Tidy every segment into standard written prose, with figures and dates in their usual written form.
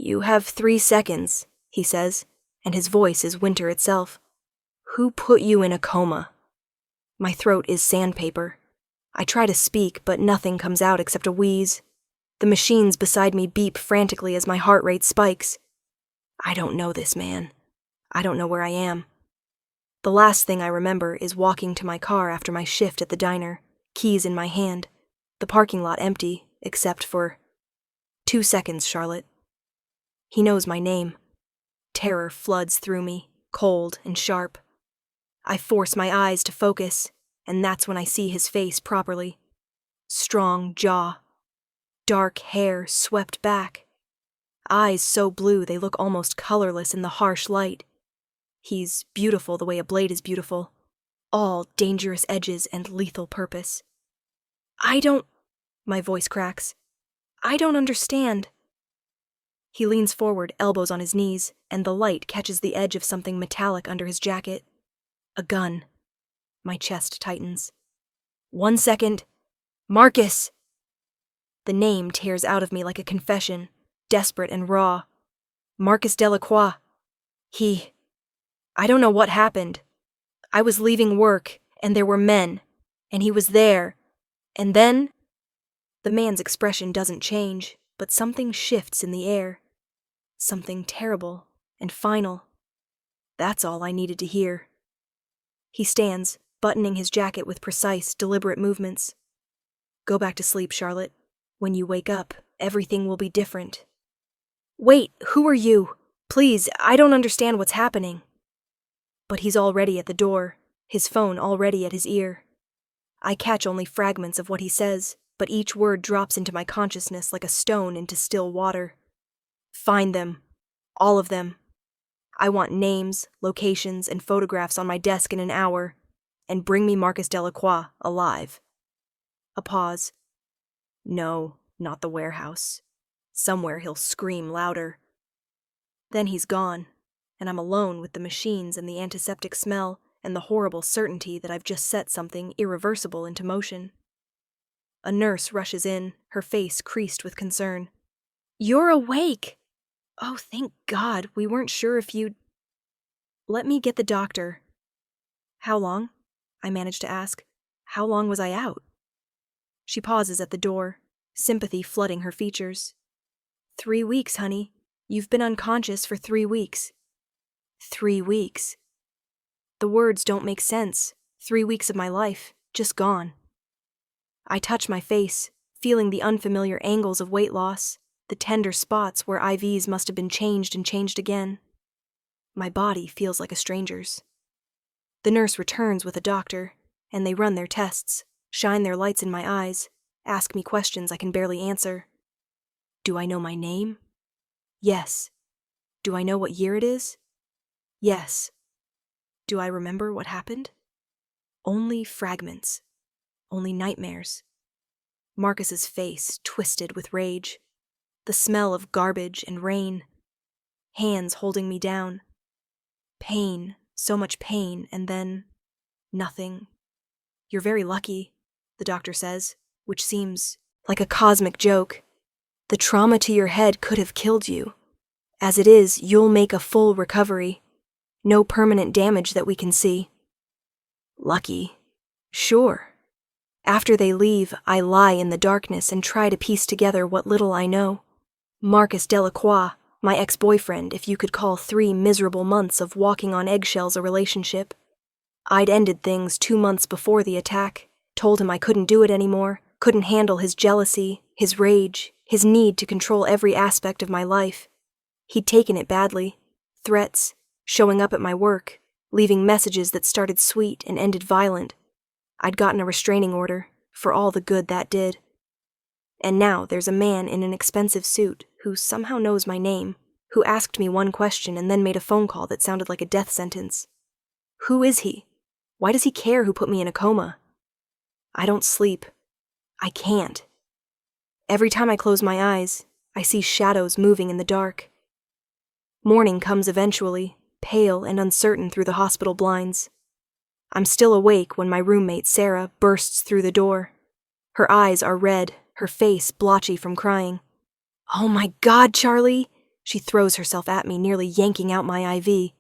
You have 3 seconds, he says, and his voice is winter itself. Who put you in a coma? My throat is sandpaper. I try to speak, but nothing comes out except a wheeze. The machines beside me beep frantically as my heart rate spikes. I don't know this man. I don't know where I am. The last thing I remember is walking to my car after my shift at the diner, keys in my hand, the parking lot empty, except for 2 seconds, Charlotte. He knows my name. Terror floods through me, cold and sharp. I force my eyes to focus, and that's when I see his face properly. Strong jaw. Dark hair swept back. Eyes so blue they look almost colorless in the harsh light. He's beautiful the way a blade is beautiful. All dangerous edges and lethal purpose. My voice cracks. I don't understand. He leans forward, elbows on his knees, and the light catches the edge of something metallic under his jacket. A gun. My chest tightens. 1 second. Marcus! The name tears out of me like a confession, desperate and raw. Marcus Delacroix. I don't know what happened. I was leaving work, and there were men, and he was there, and then... The man's expression doesn't change, but something shifts in the air. Something terrible and final. That's all I needed to hear. He stands, buttoning his jacket with precise, deliberate movements. Go back to sleep, Charlotte. When you wake up, everything will be different. Wait, who are you? Please, I don't understand what's happening. But he's already at the door, his phone already at his ear. I catch only fragments of what he says, but each word drops into my consciousness like a stone into still water. Find them. All of them. I want names, locations, and photographs on my desk in an hour, and bring me Marcus Delacroix alive. A pause. No, not the warehouse. Somewhere he'll scream louder. Then he's gone, and I'm alone with the machines and the antiseptic smell and the horrible certainty that I've just set something irreversible into motion. A nurse rushes in, her face creased with concern. You're awake! Oh, thank God, we weren't sure if you'd... Let me get the doctor. How long? I managed to ask. How long was I out? She pauses at the door, sympathy flooding her features. 3 weeks, honey. You've been unconscious for 3 weeks. 3 weeks. The words don't make sense. 3 weeks of my life, just gone. I touch my face, feeling the unfamiliar angles of weight loss, the tender spots where IVs must have been changed and changed again. My body feels like a stranger's. The nurse returns with a doctor, and they run their tests, shine their lights in my eyes, ask me questions I can barely answer. Do I know my name? Yes. Do I know what year it is? Yes. Do I remember what happened? Only fragments. Only nightmares. Marcus's face twisted with rage. The smell of garbage and rain. Hands holding me down. Pain, so much pain, and then... nothing. You're very lucky, the doctor says, which seems like a cosmic joke. The trauma to your head could have killed you. As it is, you'll make a full recovery. No permanent damage that we can see. Lucky. Sure. After they leave, I lie in the darkness and try to piece together what little I know. Marcus Delacroix, my ex-boyfriend, if you could call 3 miserable months of walking on eggshells a relationship. I'd ended things 2 months before the attack, told him I couldn't do it anymore, couldn't handle his jealousy, his rage, his need to control every aspect of my life. He'd taken it badly. Threats, showing up at my work, leaving messages that started sweet and ended violent. I'd gotten a restraining order, for all the good that did. And now there's a man in an expensive suit who somehow knows my name, who asked me one question and then made a phone call that sounded like a death sentence. Who is he? Why does he care who put me in a coma? I don't sleep. I can't. Every time I close my eyes, I see shadows moving in the dark. Morning comes eventually, pale and uncertain through the hospital blinds. I'm still awake when my roommate Sarah bursts through the door. Her eyes are red, her face blotchy from crying. Oh my God, Charlie! She throws herself at me, nearly yanking out my IV.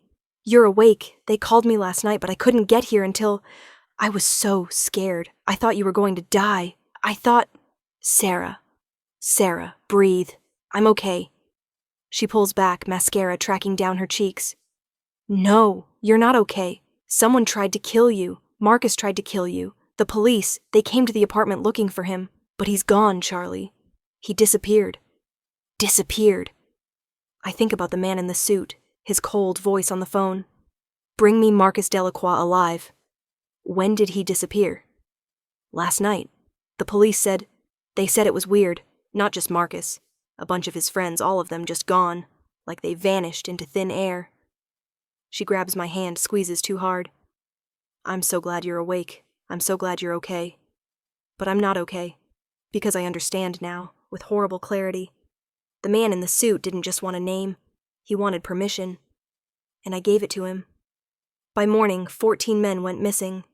"You're awake. They called me last night, but I couldn't get here until... I was so scared. I thought you were going to die. I thought... Sarah. Sarah, breathe. I'm okay." She pulls back, mascara tracking down her cheeks. "No, you're not okay. Someone tried to kill you. Marcus tried to kill you. The police, they came to the apartment looking for him. But he's gone, Charlie. He disappeared. Disappeared." I think about the man in the suit, his cold voice on the phone. "Bring me Marcus Delacroix alive." When did he disappear? Last night. The police said... They said it was weird. Not just Marcus. A bunch of his friends, all of them just gone. Like they vanished into thin air. She grabs my hand, squeezes too hard. "I'm so glad you're awake. I'm so glad you're okay." But I'm not okay. Because I understand now, with horrible clarity. The man in the suit didn't just want a name. He wanted permission. And I gave it to him. By morning, 14 men went missing.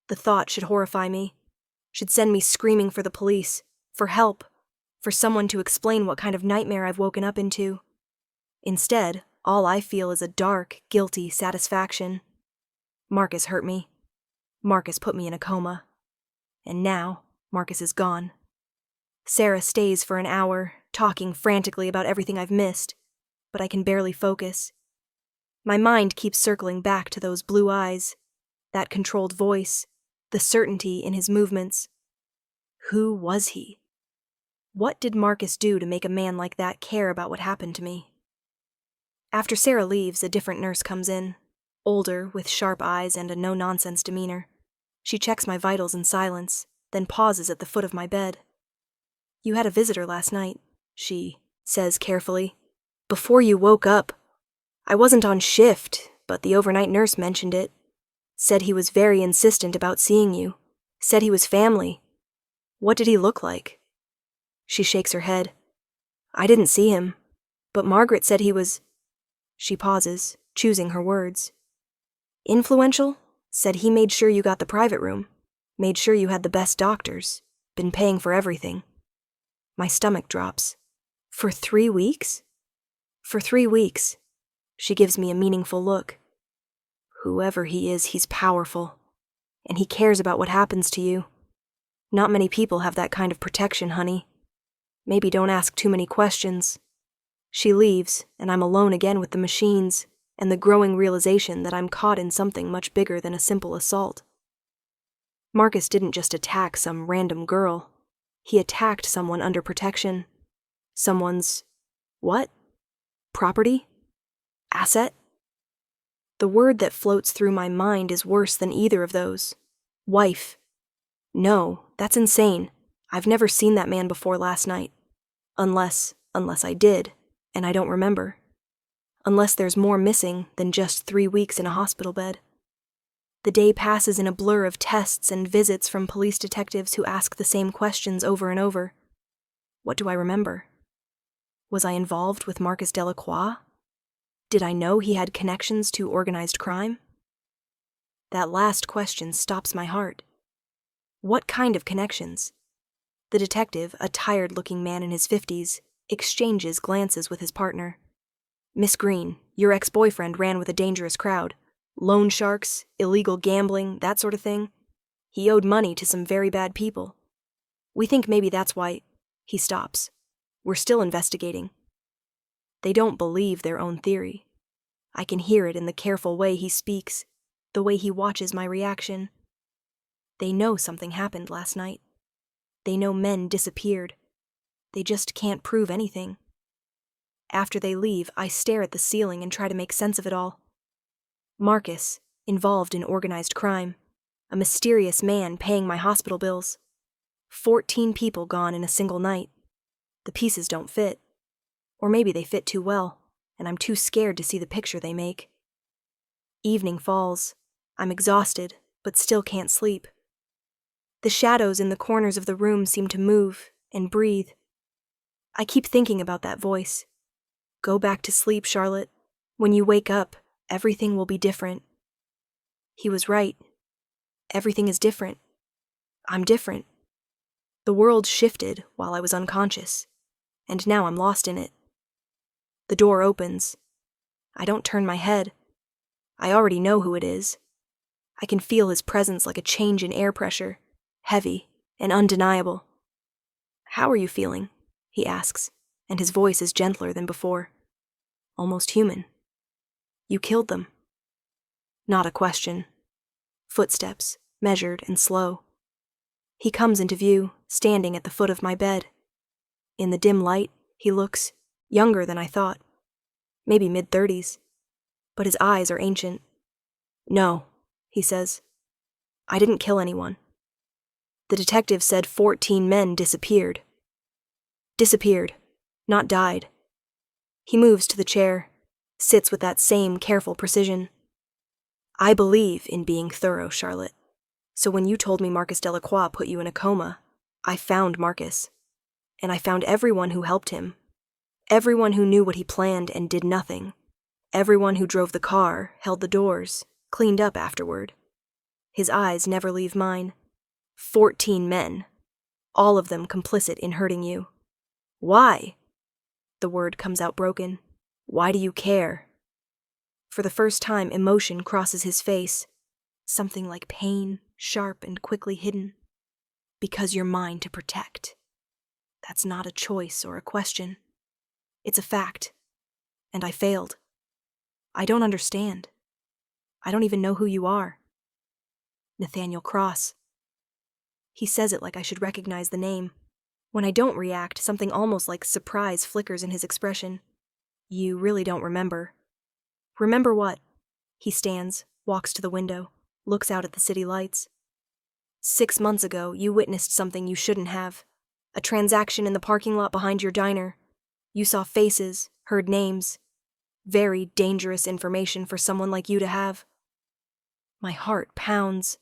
The thought should horrify me. Should send me screaming for the police. For help. For someone to explain what kind of nightmare I've woken up into. Instead, all I feel is a dark, guilty satisfaction. Marcus hurt me. Marcus put me in a coma. And now, Marcus is gone. Sarah stays for an hour, talking frantically about everything I've missed, but I can barely focus. My mind keeps circling back to those blue eyes, that controlled voice, the certainty in his movements. Who was he? What did Marcus do to make a man like that care about what happened to me? After Sarah leaves, a different nurse comes in, older, with sharp eyes and a no-nonsense demeanor. She checks my vitals in silence, then pauses at the foot of my bed. "You had a visitor last night," she says carefully. "Before you woke up. I wasn't on shift, but the overnight nurse mentioned it. Said he was very insistent about seeing you. Said he was family. What did he look like?" She shakes her head. "I didn't see him, but Margaret said he was..." She pauses, choosing her words. "Influential? Said he made sure you got the private room. Made sure you had the best doctors. Been paying for everything." My stomach drops. "For 3 weeks?" "For 3 weeks." She gives me a meaningful look. "Whoever he is, he's powerful. And he cares about what happens to you. Not many people have that kind of protection, honey. Maybe don't ask too many questions." She leaves, and I'm alone again with the machines, and the growing realization that I'm caught in something much bigger than a simple assault. Marcus didn't just attack some random girl. He attacked someone under protection. Someone's... what? Property? Asset? The word that floats through my mind is worse than either of those. Wife. No, that's insane. I've never seen that man before last night. Unless I did, and I don't remember. Unless there's more missing than just 3 weeks in a hospital bed. The day passes in a blur of tests and visits from police detectives who ask the same questions over and over. What do I remember? Was I involved with Marcus Delacroix? Did I know he had connections to organized crime? That last question stops my heart. What kind of connections? The detective, a tired-looking man in his 50s, exchanges glances with his partner. "Miss Green, your ex-boyfriend ran with a dangerous crowd. Loan sharks, illegal gambling, that sort of thing. He owed money to some very bad people. We think maybe that's why..." He stops. "We're still investigating." They don't believe their own theory. I can hear it in the careful way he speaks, the way he watches my reaction. They know something happened last night. They know men disappeared. They just can't prove anything. After they leave, I stare at the ceiling and try to make sense of it all. Marcus, involved in organized crime. A mysterious man paying my hospital bills. 14 people gone in a single night. The pieces don't fit. Or maybe they fit too well, and I'm too scared to see the picture they make. Evening falls. I'm exhausted, but still can't sleep. The shadows in the corners of the room seem to move and breathe. I keep thinking about that voice. Go back to sleep, Charlotte. When you wake up, everything will be different. He was right. Everything is different. I'm different. The world shifted while I was unconscious, and now I'm lost in it. The door opens. I don't turn my head. I already know who it is. I can feel his presence like a change in air pressure, heavy and undeniable. "How are you feeling?" he asks, and his voice is gentler than before. Almost human. "You killed them." Not a question. Footsteps, measured and slow. He comes into view, standing at the foot of my bed. In the dim light, he looks younger than I thought. Maybe mid-30s. But his eyes are ancient. "No," he says. "I didn't kill anyone. The detective said 14 men disappeared. Disappeared, not died." He moves to the chair, sits with that same careful precision. "I believe in being thorough, Charlotte. So when you told me Marcus Delacroix put you in a coma, I found Marcus. And I found everyone who helped him. Everyone who knew what he planned and did nothing. Everyone who drove the car, held the doors, cleaned up afterward." His eyes never leave mine. 14 men. All of them complicit in hurting you. "Why?" The word comes out broken. "Why do you care?" For the first time, emotion crosses his face. Something like pain, sharp and quickly hidden. "Because you're mine to protect." That's not a choice or a question. It's a fact. And I failed. I don't understand. I don't even know who you are. Nathaniel Cross. He says it like I should recognize the name. When I don't react, something almost like surprise flickers in his expression. "You really don't remember." "Remember what?" He stands, walks to the window, looks out at the city lights. 6 months ago, you witnessed something you shouldn't have. A transaction in the parking lot behind your diner. You saw faces, heard names. Very dangerous information for someone like you to have. My heart pounds.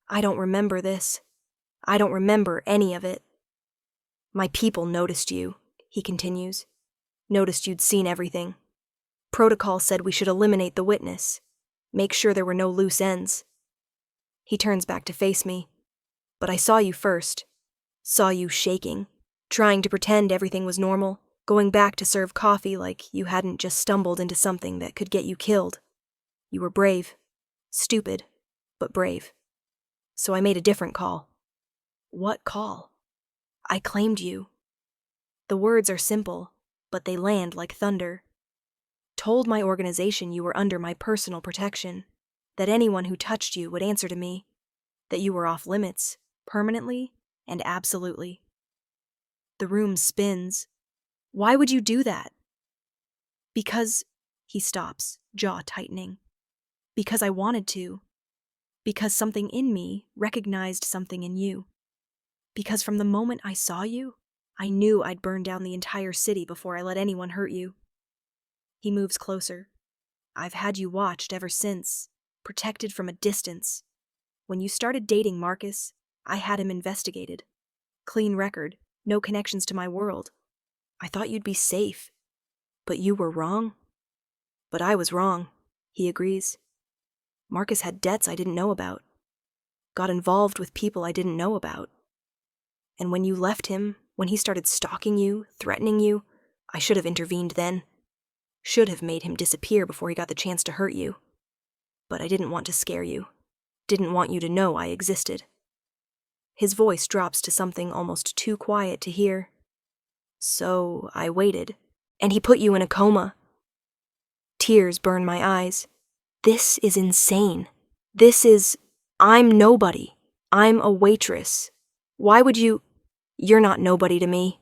I don't remember this. I don't remember any of it. "My people noticed you," he continues. "Noticed you'd seen everything. Protocol said we should eliminate the witness. Make sure there were no loose ends." He turns back to face me. "But I saw you first. Saw you shaking, trying to pretend everything was normal, going back to serve coffee like you hadn't just stumbled into something that could get you killed. You were brave. Stupid, but brave. So I made a different call." "What call?" "I claimed you." The words are simple, but they land like thunder. Told my organization you were under my personal protection, that anyone who touched you would answer to me, that you were off limits, permanently and absolutely. The room spins. "Why would you do that?" "Because," he stops, jaw tightening. "Because I wanted to. Because something in me recognized something in you. Because from the moment I saw you, I knew I'd burn down the entire city before I let anyone hurt you." He moves closer. "I've had you watched ever since, protected from a distance. When you started dating Marcus, I had him investigated. Clean record, no connections to my world. I thought you'd be safe. But you were wrong." "But I was wrong," he agrees. "Marcus had debts I didn't know about. Got involved with people I didn't know about. And when you left him, when he started stalking you, threatening you, I should have intervened then. Should have made him disappear before he got the chance to hurt you. But I didn't want to scare you. Didn't want you to know I existed." His voice drops to something almost too quiet to hear. "So I waited, and he put you in a coma." Tears burn my eyes. This is insane. I'm nobody. I'm a waitress. Why would you? You're not nobody to me."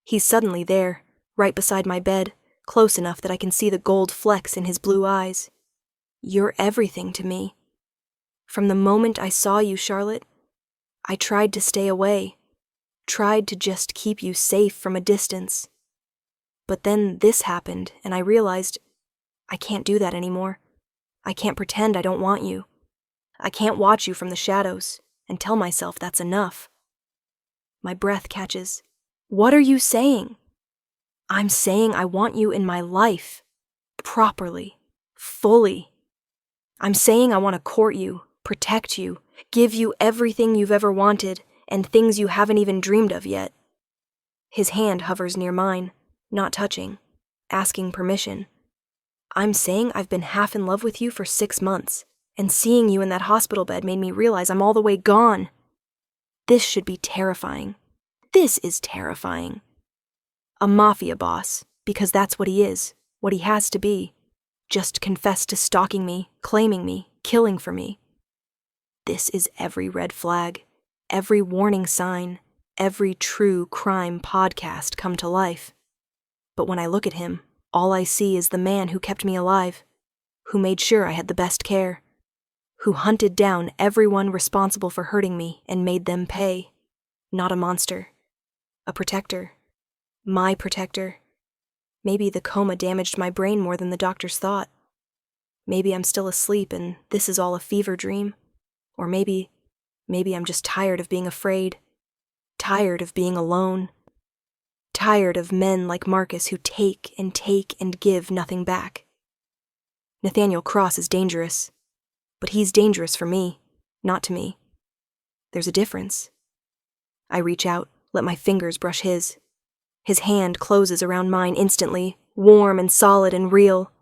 He's suddenly there, right beside my bed, close enough that I can see the gold flecks in his blue eyes. "You're everything to me. From the moment I saw you, Charlotte, I tried to stay away, tried to just keep you safe from a distance. But then this happened, and I realized I can't do that anymore. I can't pretend I don't want you. I can't watch you from the shadows and tell myself that's enough." My breath catches. "What are you saying?" "I'm saying I want you in my life. Properly. Fully. I'm saying I want to court you, protect you, give you everything you've ever wanted, and things you haven't even dreamed of yet." His hand hovers near mine, not touching, asking permission. I'm saying I've been half in love with you for 6 months, and seeing you in that hospital bed made me realize I'm all the way gone. This should be terrifying. This is terrifying. A mafia boss, because that's what he is, what he has to be. Just confessed to stalking me, claiming me, killing for me. This is every red flag, every warning sign, every true crime podcast come to life. But when I look at him, all I see is the man who kept me alive, who made sure I had the best care, who hunted down everyone responsible for hurting me and made them pay. Not a monster. A protector. My protector. Maybe the coma damaged my brain more than the doctors thought. Maybe I'm still asleep and this is all a fever dream. Or maybe I'm just tired of being afraid. Tired of being alone. Tired of men like Marcus who take and give nothing back. Nathaniel Cross is dangerous. But he's dangerous for me, not to me. There's a difference. I reach out, let my fingers brush his. His hand closes around mine instantly, warm and solid and real.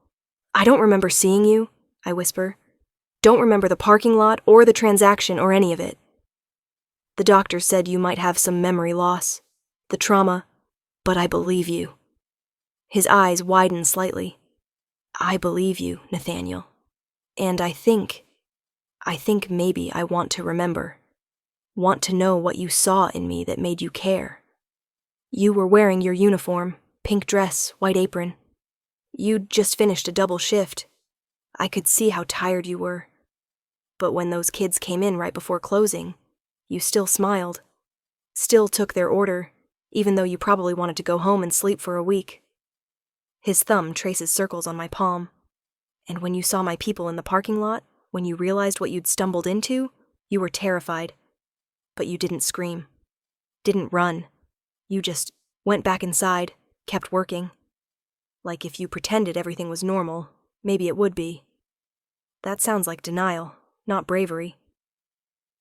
I don't remember seeing you, I whisper. Don't remember the parking lot or the transaction or any of it. The doctor said you might have some memory loss, the trauma, but I believe you. His eyes widen slightly. I believe you, Nathaniel. And I think maybe I want to remember. Want to know what you saw in me that made you care. You were wearing your uniform, pink dress, white apron. You'd just finished a double shift. I could see how tired you were. But when those kids came in right before closing, you still smiled. Still took their order, even though you probably wanted to go home and sleep for a week. His thumb traces circles on my palm. And when you saw my people in the parking lot, when you realized what you'd stumbled into, you were terrified. But you didn't scream. Didn't run. You just went back inside, kept working. Like if you pretended everything was normal, maybe it would be. That sounds like denial, not bravery.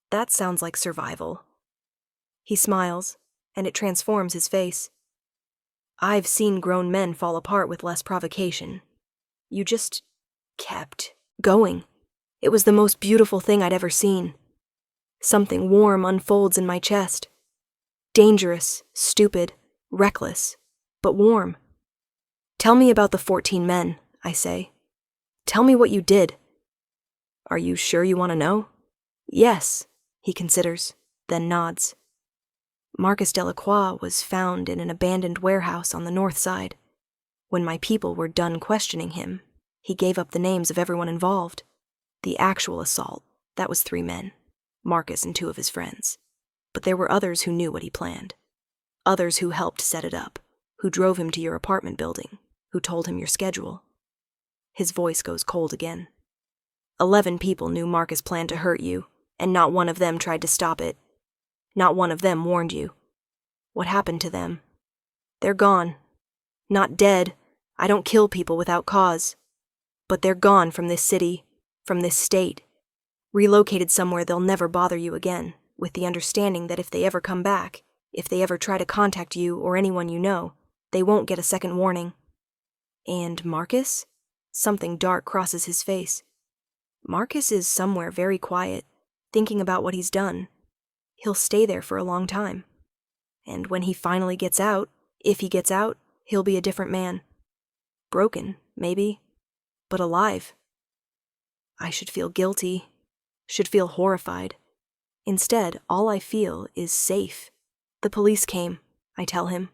That sounds like survival. He smiles, and it transforms his face. I've seen grown men fall apart with less provocation. You just kept going. It was the most beautiful thing I'd ever seen. Something warm unfolds in my chest. Dangerous, stupid, reckless, but warm. Tell me about the 14 men, I say. Tell me what you did. Are you sure you want to know? Yes, he considers, then nods. Marcus Delacroix was found in an abandoned warehouse on the north side. When my people were done questioning him, he gave up the names of everyone involved. The actual assault, that was 3 men, Marcus and 2 of his friends. But there were others who knew what he planned. Others who helped set it up, who drove him to your apartment building, who told him your schedule. His voice goes cold again. 11 people knew Marcus planned to hurt you, and not one of them tried to stop it. Not one of them warned you. What happened to them? They're gone. Not dead. I don't kill people without cause. But they're gone from this city, from this state. Relocated somewhere they'll never bother you again, with the understanding that if they ever come back, if they ever try to contact you or anyone you know, they won't get a second warning. And Marcus? Something dark crosses his face. Marcus is somewhere very quiet, thinking about what he's done. He'll stay there for a long time. And when he finally gets out, if he gets out, he'll be a different man. Broken, maybe, but alive. I should feel guilty, should feel horrified. Instead, all I feel is safe. The police came, I tell him.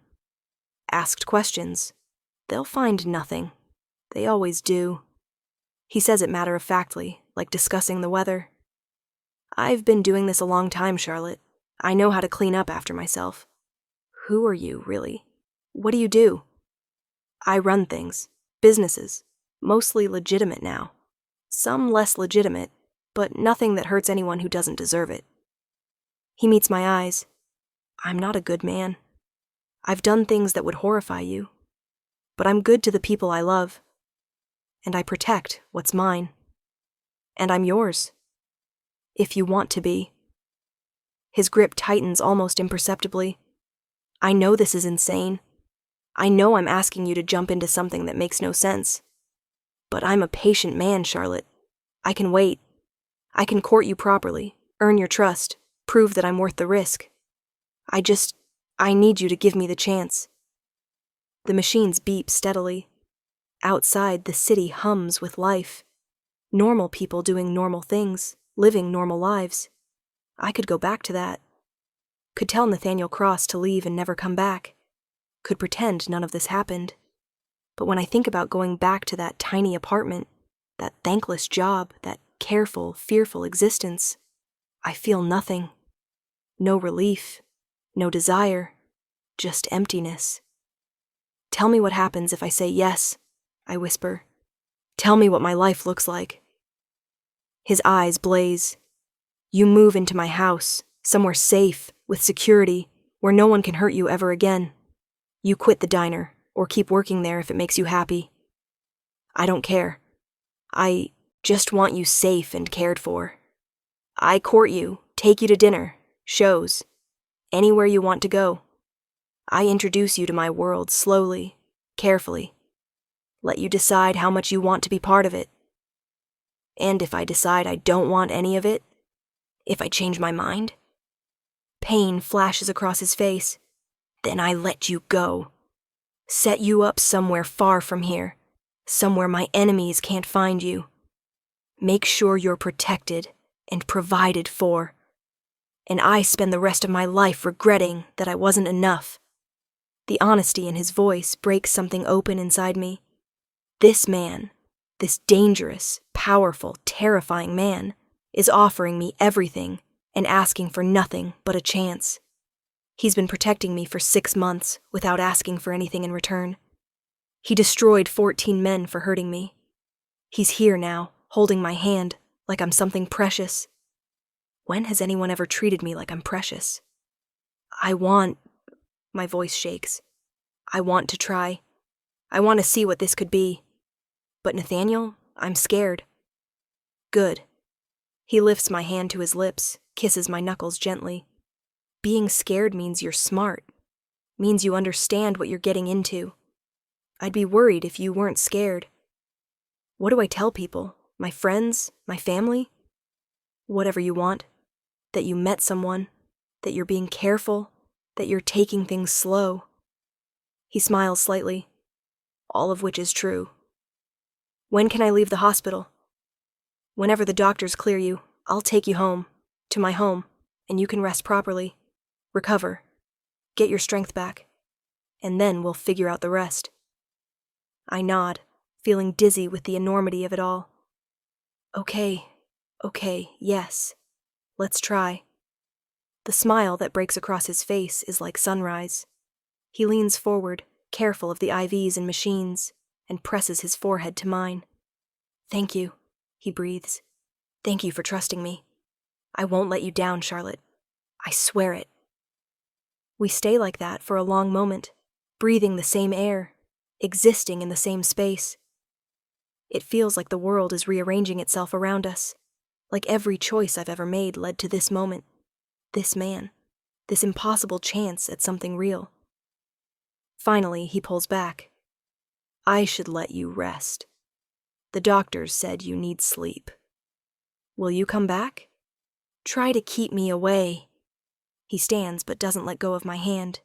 Asked questions. They'll find nothing. They always do. He says it matter-of-factly, like discussing the weather. I've been doing this a long time, Charlotte. I know how to clean up after myself. Who are you, really? What do you do? I run things, businesses, mostly legitimate now. Some less legitimate, but nothing that hurts anyone who doesn't deserve it. He meets my eyes. I'm not a good man. I've done things that would horrify you. But I'm good to the people I love. And I protect what's mine. And I'm yours. If you want to be. His grip tightens almost imperceptibly. I know this is insane. I know I'm asking you to jump into something that makes no sense. But I'm a patient man, Charlotte. I can wait. I can court you properly, earn your trust, prove that I'm worth the risk. I need you to give me the chance. The machines beep steadily. Outside, the city hums with life. Normal people doing normal things, living normal lives. I could go back to that. Could tell Nathaniel Cross to leave and never come back. Could pretend none of this happened. But when I think about going back to that tiny apartment, that thankless job, that careful, fearful existence, I feel nothing. No relief, no desire, just emptiness. Tell me what happens if I say yes, I whisper. Tell me what my life looks like. His eyes blaze. You move into my house, somewhere safe, with security, where no one can hurt you ever again. You quit the diner, or keep working there if it makes you happy. I don't care. I just want you safe and cared for. I court you, take you to dinner, shows, anywhere you want to go. I introduce you to my world slowly, carefully. Let you decide how much you want to be part of it. And if I decide I don't want any of it, if I change my mind, pain flashes across his face, then I let you go. Set you up somewhere far from here, somewhere my enemies can't find you. Make sure you're protected and provided for. And I spend the rest of my life regretting that I wasn't enough. The honesty in his voice breaks something open inside me. This man, this dangerous, powerful, terrifying man, is offering me everything and asking for nothing but a chance. He's been protecting me for 6 months without asking for anything in return. He destroyed 14 men for hurting me. He's here now, holding my hand like I'm something precious. When has anyone ever treated me like I'm precious? My voice shakes. I want to try. I want to see what this could be. But Nathaniel, I'm scared. Good. He lifts my hand to his lips, kisses my knuckles gently. Being scared means you're smart, means you understand what you're getting into. I'd be worried if you weren't scared. What do I tell people? My friends? My family? Whatever you want. That you met someone, that you're being careful, that you're taking things slow. He smiles slightly, all of which is true. When can I leave the hospital? Whenever the doctors clear you, I'll take you home, to my home, and you can rest properly. Recover. Get your strength back. And then we'll figure out the rest. I nod, feeling dizzy with the enormity of it all. Okay, yes. Let's try. The smile that breaks across his face is like sunrise. He leans forward, careful of the IVs and machines, and presses his forehead to mine. Thank you, he breathes. Thank you for trusting me. I won't let you down, Charlotte. I swear it. We stay like that for a long moment, breathing the same air, existing in the same space. It feels like the world is rearranging itself around us, like every choice I've ever made led to this moment, this man, this impossible chance at something real. Finally, he pulls back. I should let you rest. The doctors said you need sleep. Will you come back? Try to keep me away. He stands but doesn't let go of my hand.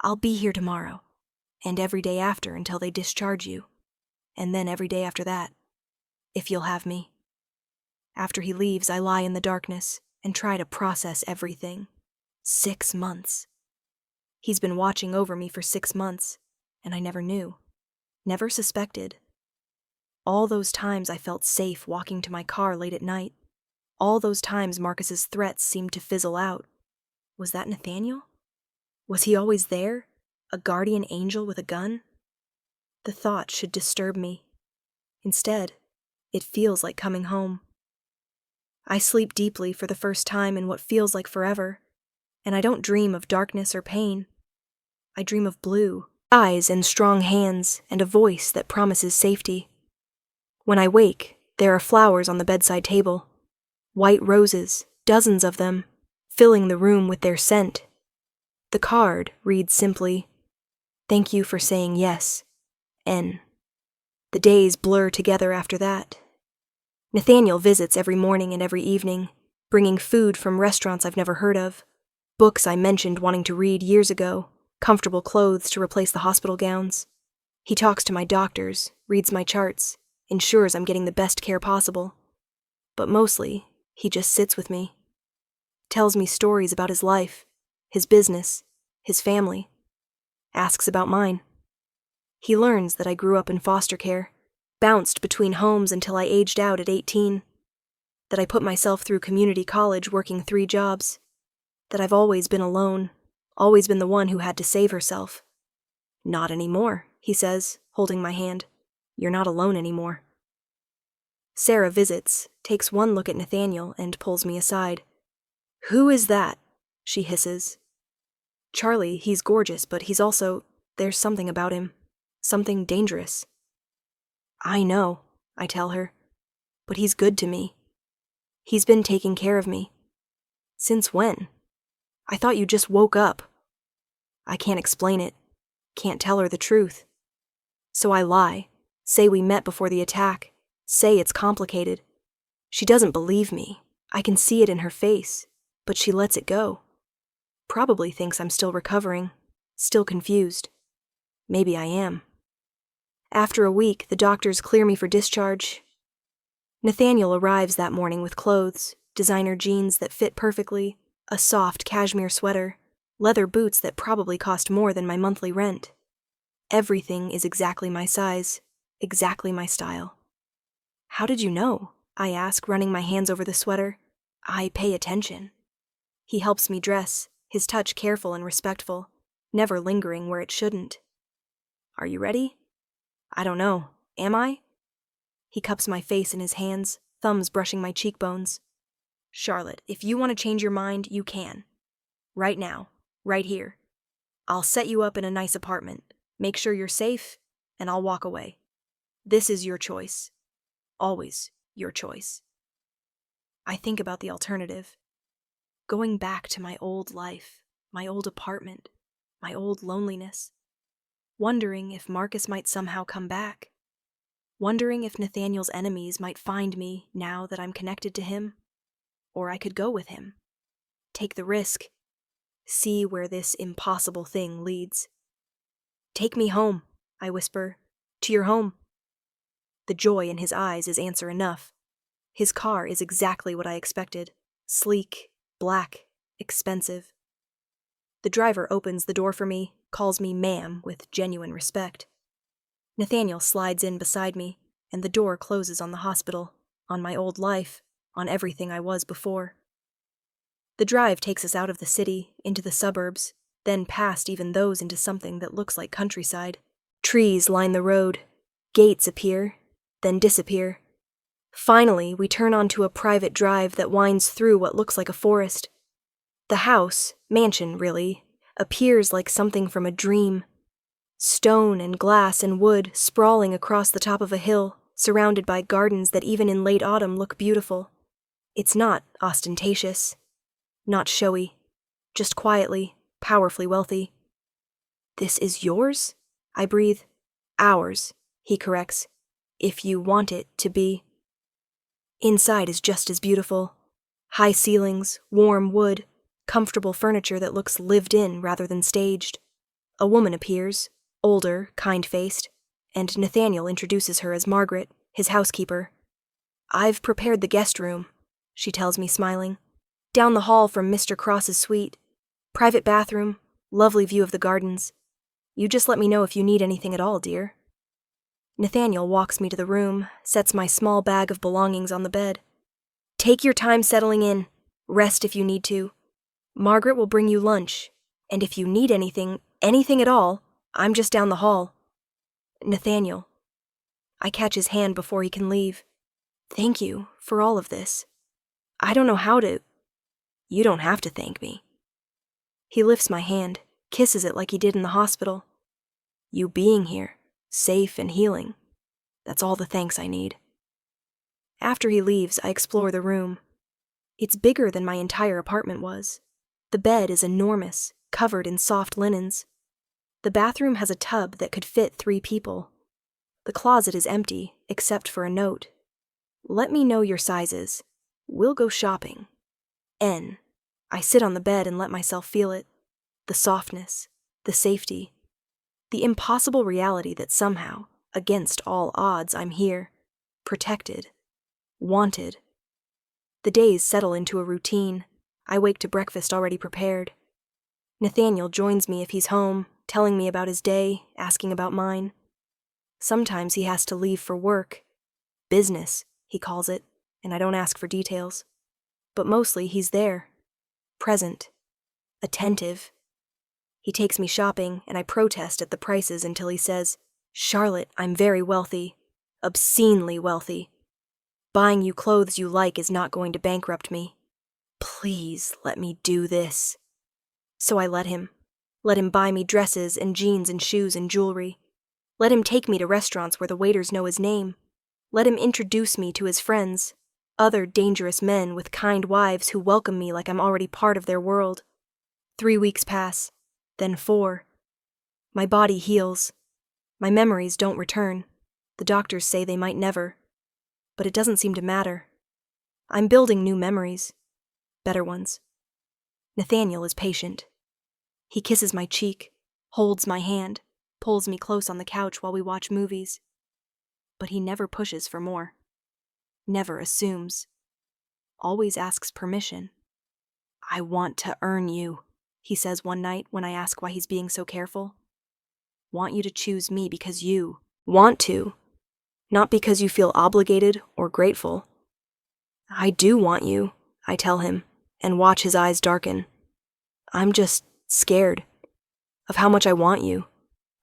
I'll be here tomorrow, and every day after until they discharge you, and then every day after that, if you'll have me. After he leaves, I lie in the darkness and try to process everything. 6 months. He's been watching over me for 6 months, and I never knew, never suspected. All those times I felt safe walking to my car late at night. All those times Marcus's threats seemed to fizzle out. Was that Nathaniel? Was he always there? A guardian angel with a gun? The thought should disturb me. Instead, it feels like coming home. I sleep deeply for the first time in what feels like forever, and I don't dream of darkness or pain. I dream of blue, eyes and strong hands, and a voice that promises safety. When I wake, there are flowers on the bedside table. White roses, dozens of them, filling the room with their scent. The card reads simply, Thank you for saying yes, N. The days blur together after that. Nathaniel visits every morning and every evening, bringing food from restaurants I've never heard of, books I mentioned wanting to read years ago, comfortable clothes to replace the hospital gowns. He talks to my doctors, reads my charts, ensures I'm getting the best care possible. But mostly, he just sits with me, tells me stories about his life, his business, his family, asks about mine. He learns that I grew up in foster care, bounced between homes until I aged out at 18, that I put myself through community college working 3 jobs, that I've always been alone, always been the one who had to save herself. Not anymore, he says, holding my hand. You're not alone anymore. Sarah visits, takes one look at Nathaniel, and pulls me aside. Who is that? She hisses. Charlie, he's gorgeous, but he's also, there's something about him. Something dangerous. I know, I tell her, but he's good to me. He's been taking care of me. Since when? I thought you just woke up. I can't explain it, can't tell her the truth. So I lie, say we met before the attack, say it's complicated. She doesn't believe me. I can see it in her face, but she lets it go. Probably thinks I'm still recovering, still confused. Maybe I am. After a week, the doctors clear me for discharge. Nathaniel arrives that morning with clothes, designer jeans that fit perfectly, a soft cashmere sweater, leather boots that probably cost more than my monthly rent. Everything is exactly my size, exactly my style. How did you know? I ask, running my hands over the sweater. I pay attention. He helps me dress, his touch careful and respectful, never lingering where it shouldn't. Are you ready? I don't know. Am I? He cups my face in his hands, thumbs brushing my cheekbones. Charlotte, if you want to change your mind, you can. Right now. Right here. I'll set you up in a nice apartment, make sure you're safe, and I'll walk away. This is your choice. Always your choice. I think about the alternative. Going back to my old life, my old apartment, my old loneliness. Wondering if Marcus might somehow come back. Wondering if Nathaniel's enemies might find me now that I'm connected to him. Or I could go with him. Take the risk. See where this impossible thing leads. Take me home, I whisper. To your home. The joy in his eyes is answer enough. His car is exactly what I expected. Sleek, black, expensive. The driver opens the door for me, calls me ma'am with genuine respect. Nathaniel slides in beside me, and the door closes on the hospital, on my old life, on everything I was before. The drive takes us out of the city, into the suburbs, then past even those into something that looks like countryside. Trees line the road, gates appear, then disappear. Finally, we turn onto a private drive that winds through what looks like a forest. The house, mansion really, appears like something from a dream. Stone and glass and wood sprawling across the top of a hill, surrounded by gardens that even in late autumn look beautiful. It's not ostentatious, not showy, just quietly, powerfully wealthy. This is yours? I breathe. Ours, he corrects, if you want it to be. Inside is just as beautiful. High ceilings, warm wood, comfortable furniture that looks lived in rather than staged. A woman appears, older, kind-faced, and Nathaniel introduces her as Margaret, his housekeeper. I've prepared the guest room, she tells me, smiling. Down the hall from Mr. Cross's suite. Private bathroom, lovely view of the gardens. You just let me know if you need anything at all, dear. Nathaniel walks me to the room, sets my small bag of belongings on the bed. Take your time settling in. Rest if you need to. Margaret will bring you lunch, and if you need anything at all, I'm just down the hall. Nathaniel. I catch his hand before he can leave. Thank you for all of this. I don't know how to. You don't have to thank me. He lifts my hand, kisses it like he did in the hospital. You being here, safe and healing, that's all the thanks I need. After he leaves, I explore the room. It's bigger than my entire apartment was. The bed is enormous, covered in soft linens. The bathroom has a tub that could fit 3 people. The closet is empty, except for a note. Let me know your sizes. We'll go shopping. N. I sit on the bed and let myself feel it. The softness, the safety, the impossible reality that somehow, against all odds, I'm here, protected, wanted. The days settle into a routine. I wake to breakfast already prepared. Nathaniel joins me if he's home, telling me about his day, asking about mine. Sometimes he has to leave for work. Business, he calls it, and I don't ask for details. But mostly he's there, present, attentive. He takes me shopping, and I protest at the prices until he says, "Charlotte, I'm very wealthy, obscenely wealthy. Buying you clothes you like is not going to bankrupt me. Please let me do this." So I let him buy me dresses and jeans and shoes and jewelry. Let him take me to restaurants where the waiters know his name. Let him introduce me to his friends, other dangerous men with kind wives who welcome me like I'm already part of their world. 3 weeks pass, then 4. My body heals. My memories don't return. The doctors say they might never. But it doesn't seem to matter. I'm building new memories. Better ones. Nathaniel is patient. He kisses my cheek, holds my hand, pulls me close on the couch while we watch movies. But he never pushes for more. Never assumes. Always asks permission. "I want to earn you," he says one night when I ask why he's being so careful. "Want you to choose me because you want to, not because you feel obligated or grateful." "I do want you," I tell him, and watch his eyes darken. "I'm just scared of how much I want you,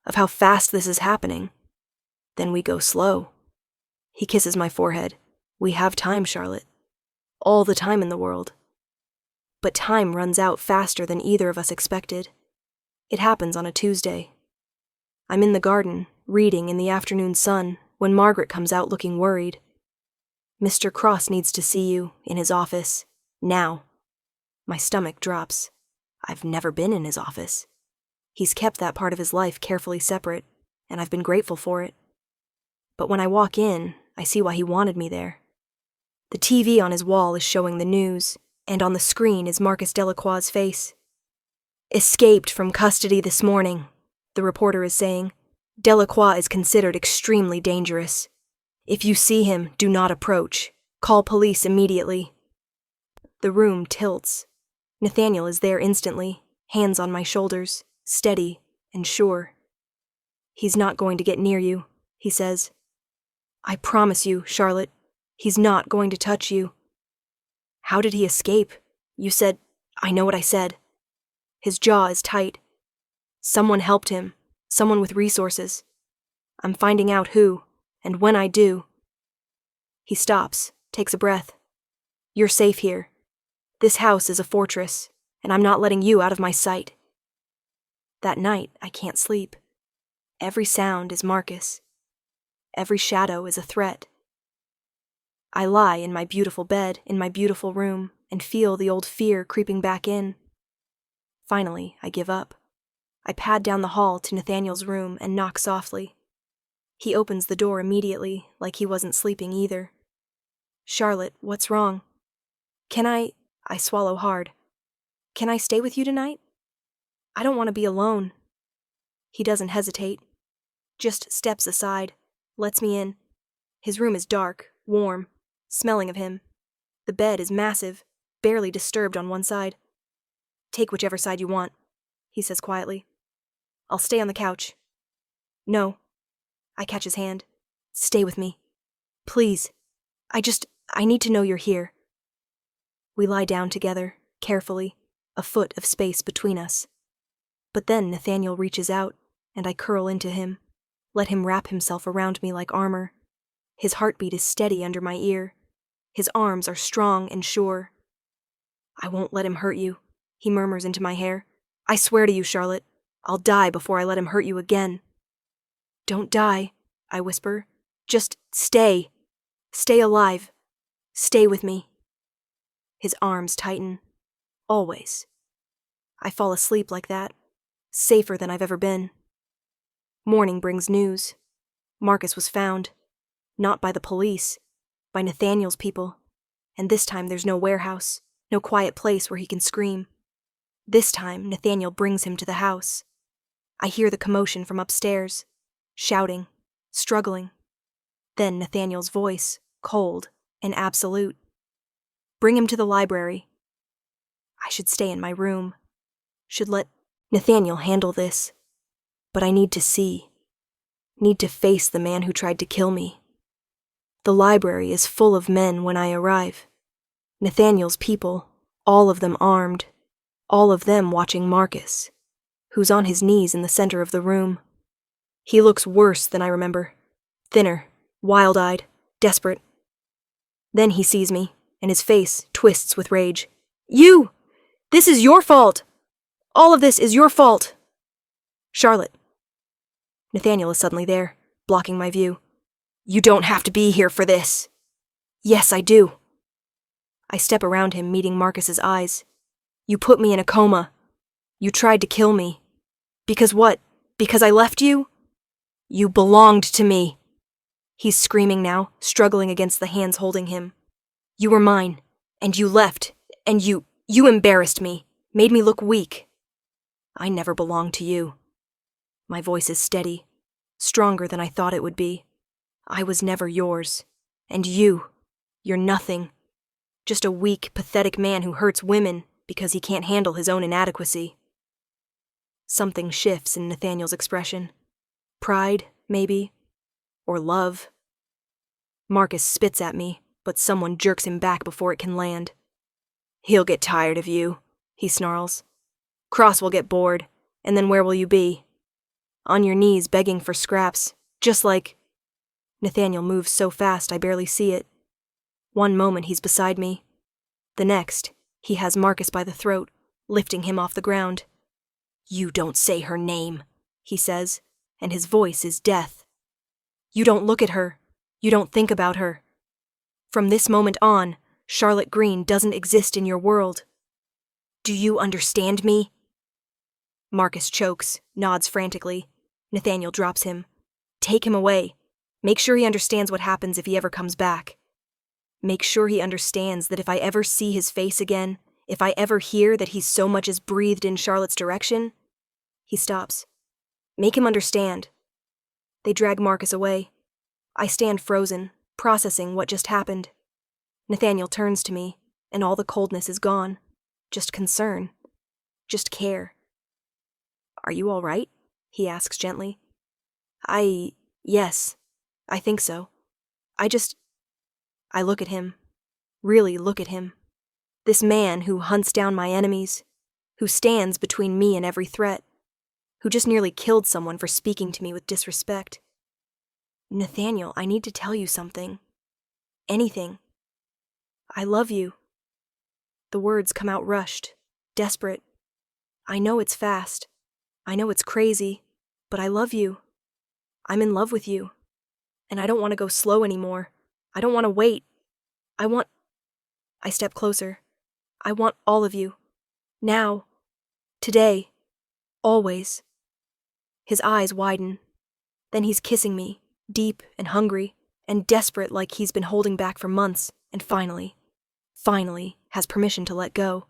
of how fast this is happening." Then we go slow. He kisses my forehead. "We have time, Charlotte. All the time in the world." But time runs out faster than either of us expected. It happens on a Tuesday. I'm in the garden, reading in the afternoon sun, when Margaret comes out looking worried. "Mr. Cross needs to see you, in his office, now." My stomach drops. I've never been in his office. He's kept that part of his life carefully separate, and I've been grateful for it. But when I walk in, I see why he wanted me there. The TV on his wall is showing the news, and on the screen is Marcus Delacroix's face. "Escaped from custody this morning," the reporter is saying. "Delacroix is considered extremely dangerous. If you see him, do not approach. Call police immediately." The room tilts. Nathaniel is there instantly, hands on my shoulders, steady and sure. "He's not going to get near you," he says. "I promise you, Charlotte, he's not going to touch you." "How did he escape? You said—" "I know what I said." His jaw is tight. "Someone helped him, someone with resources. I'm finding out who, and when I do." He stops, takes a breath. "You're safe here. This house is a fortress, and I'm not letting you out of my sight." That night, I can't sleep. Every sound is Marcus. Every shadow is a threat. I lie in my beautiful bed, in my beautiful room, and feel the old fear creeping back in. Finally, I give up. I pad down the hall to Nathaniel's room and knock softly. He opens the door immediately, like he wasn't sleeping either. "Charlotte, what's wrong?" "Can I swallow hard. "Can I stay with you tonight? I don't want to be alone." He doesn't hesitate. Just steps aside, lets me in. His room is dark, warm, smelling of him. The bed is massive, barely disturbed on one side. "Take whichever side you want," he says quietly. "I'll stay on the couch." "No." I catch his hand. "Stay with me. Please. I need to know you're here." We lie down together, carefully, a foot of space between us. But then Nathaniel reaches out, and I curl into him, let him wrap himself around me like armor. His heartbeat is steady under my ear. His arms are strong and sure. "I won't let him hurt you," he murmurs into my hair. "I swear to you, Charlotte, I'll die before I let him hurt you again." "Don't die," I whisper. "Just stay. Stay alive. Stay with me." His arms tighten. Always. I fall asleep like that, safer than I've ever been. Morning brings news. Marcus was found. Not by the police, by Nathaniel's people. And this time there's no warehouse, no quiet place where he can scream. This time Nathaniel brings him to the house. I hear the commotion from upstairs, shouting, struggling. Then Nathaniel's voice, cold and absolute. Bring him to the library. I should stay in my room. Should let Nathaniel handle this. But I need to see. Need to face the man who tried to kill me. The library is full of men when I arrive. Nathaniel's people, all of them armed. All of them watching Marcus, who's on his knees in the center of the room. He looks worse than I remember. Thinner, wild-eyed, desperate. Then he sees me, and his face twists with rage. You! This is your fault! All of this is your fault! Charlotte. Nathaniel is suddenly there, blocking my view. You don't have to be here for this. Yes, I do. I step around him, meeting Marcus's eyes. You put me in a coma. You tried to kill me. Because what? Because I left you? You belonged to me. He's screaming now, struggling against the hands holding him. You were mine, and you left, and you embarrassed me, made me look weak. I never belonged to you. My voice is steady, stronger than I thought it would be. I was never yours. And you're nothing. Just a weak, pathetic man who hurts women because he can't handle his own inadequacy. Something shifts in Nathaniel's expression. Pride, maybe, or love. Marcus spits at me, but someone jerks him back before it can land. He'll get tired of you, he snarls. Cross will get bored, and then where will you be? On your knees begging for scraps, just like... Nathaniel moves so fast I barely see it. One moment he's beside me. The next, he has Marcus by the throat, lifting him off the ground. You don't say her name, he says, and his voice is death. You don't look at her. You don't think about her. From this moment on, Charlotte Green doesn't exist in your world. Do you understand me? Marcus chokes, nods frantically. Nathaniel drops him. Take him away. Make sure he understands what happens if he ever comes back. Make sure he understands that if I ever see his face again, if I ever hear that he so much as breathed in Charlotte's direction... He stops. Make him understand. They drag Marcus away. I stand frozen, processing what just happened. Nathaniel turns to me, and all the coldness is gone. Just concern. Just care. Are you all right? He asks gently. Yes, I think so. I look at him. Really look at him. This man who hunts down my enemies, who stands between me and every threat, who just nearly killed someone for speaking to me with disrespect. Nathaniel, I need to tell you something. Anything. I love you. The words come out rushed, desperate. I know it's fast. I know it's crazy, but I love you. I'm in love with you. And I don't want to go slow anymore. I don't want to wait. I step closer. I want all of you. Now. Today. Always. His eyes widen. Then he's kissing me, deep and hungry, and desperate like he's been holding back for months, and finally, has permission to let go.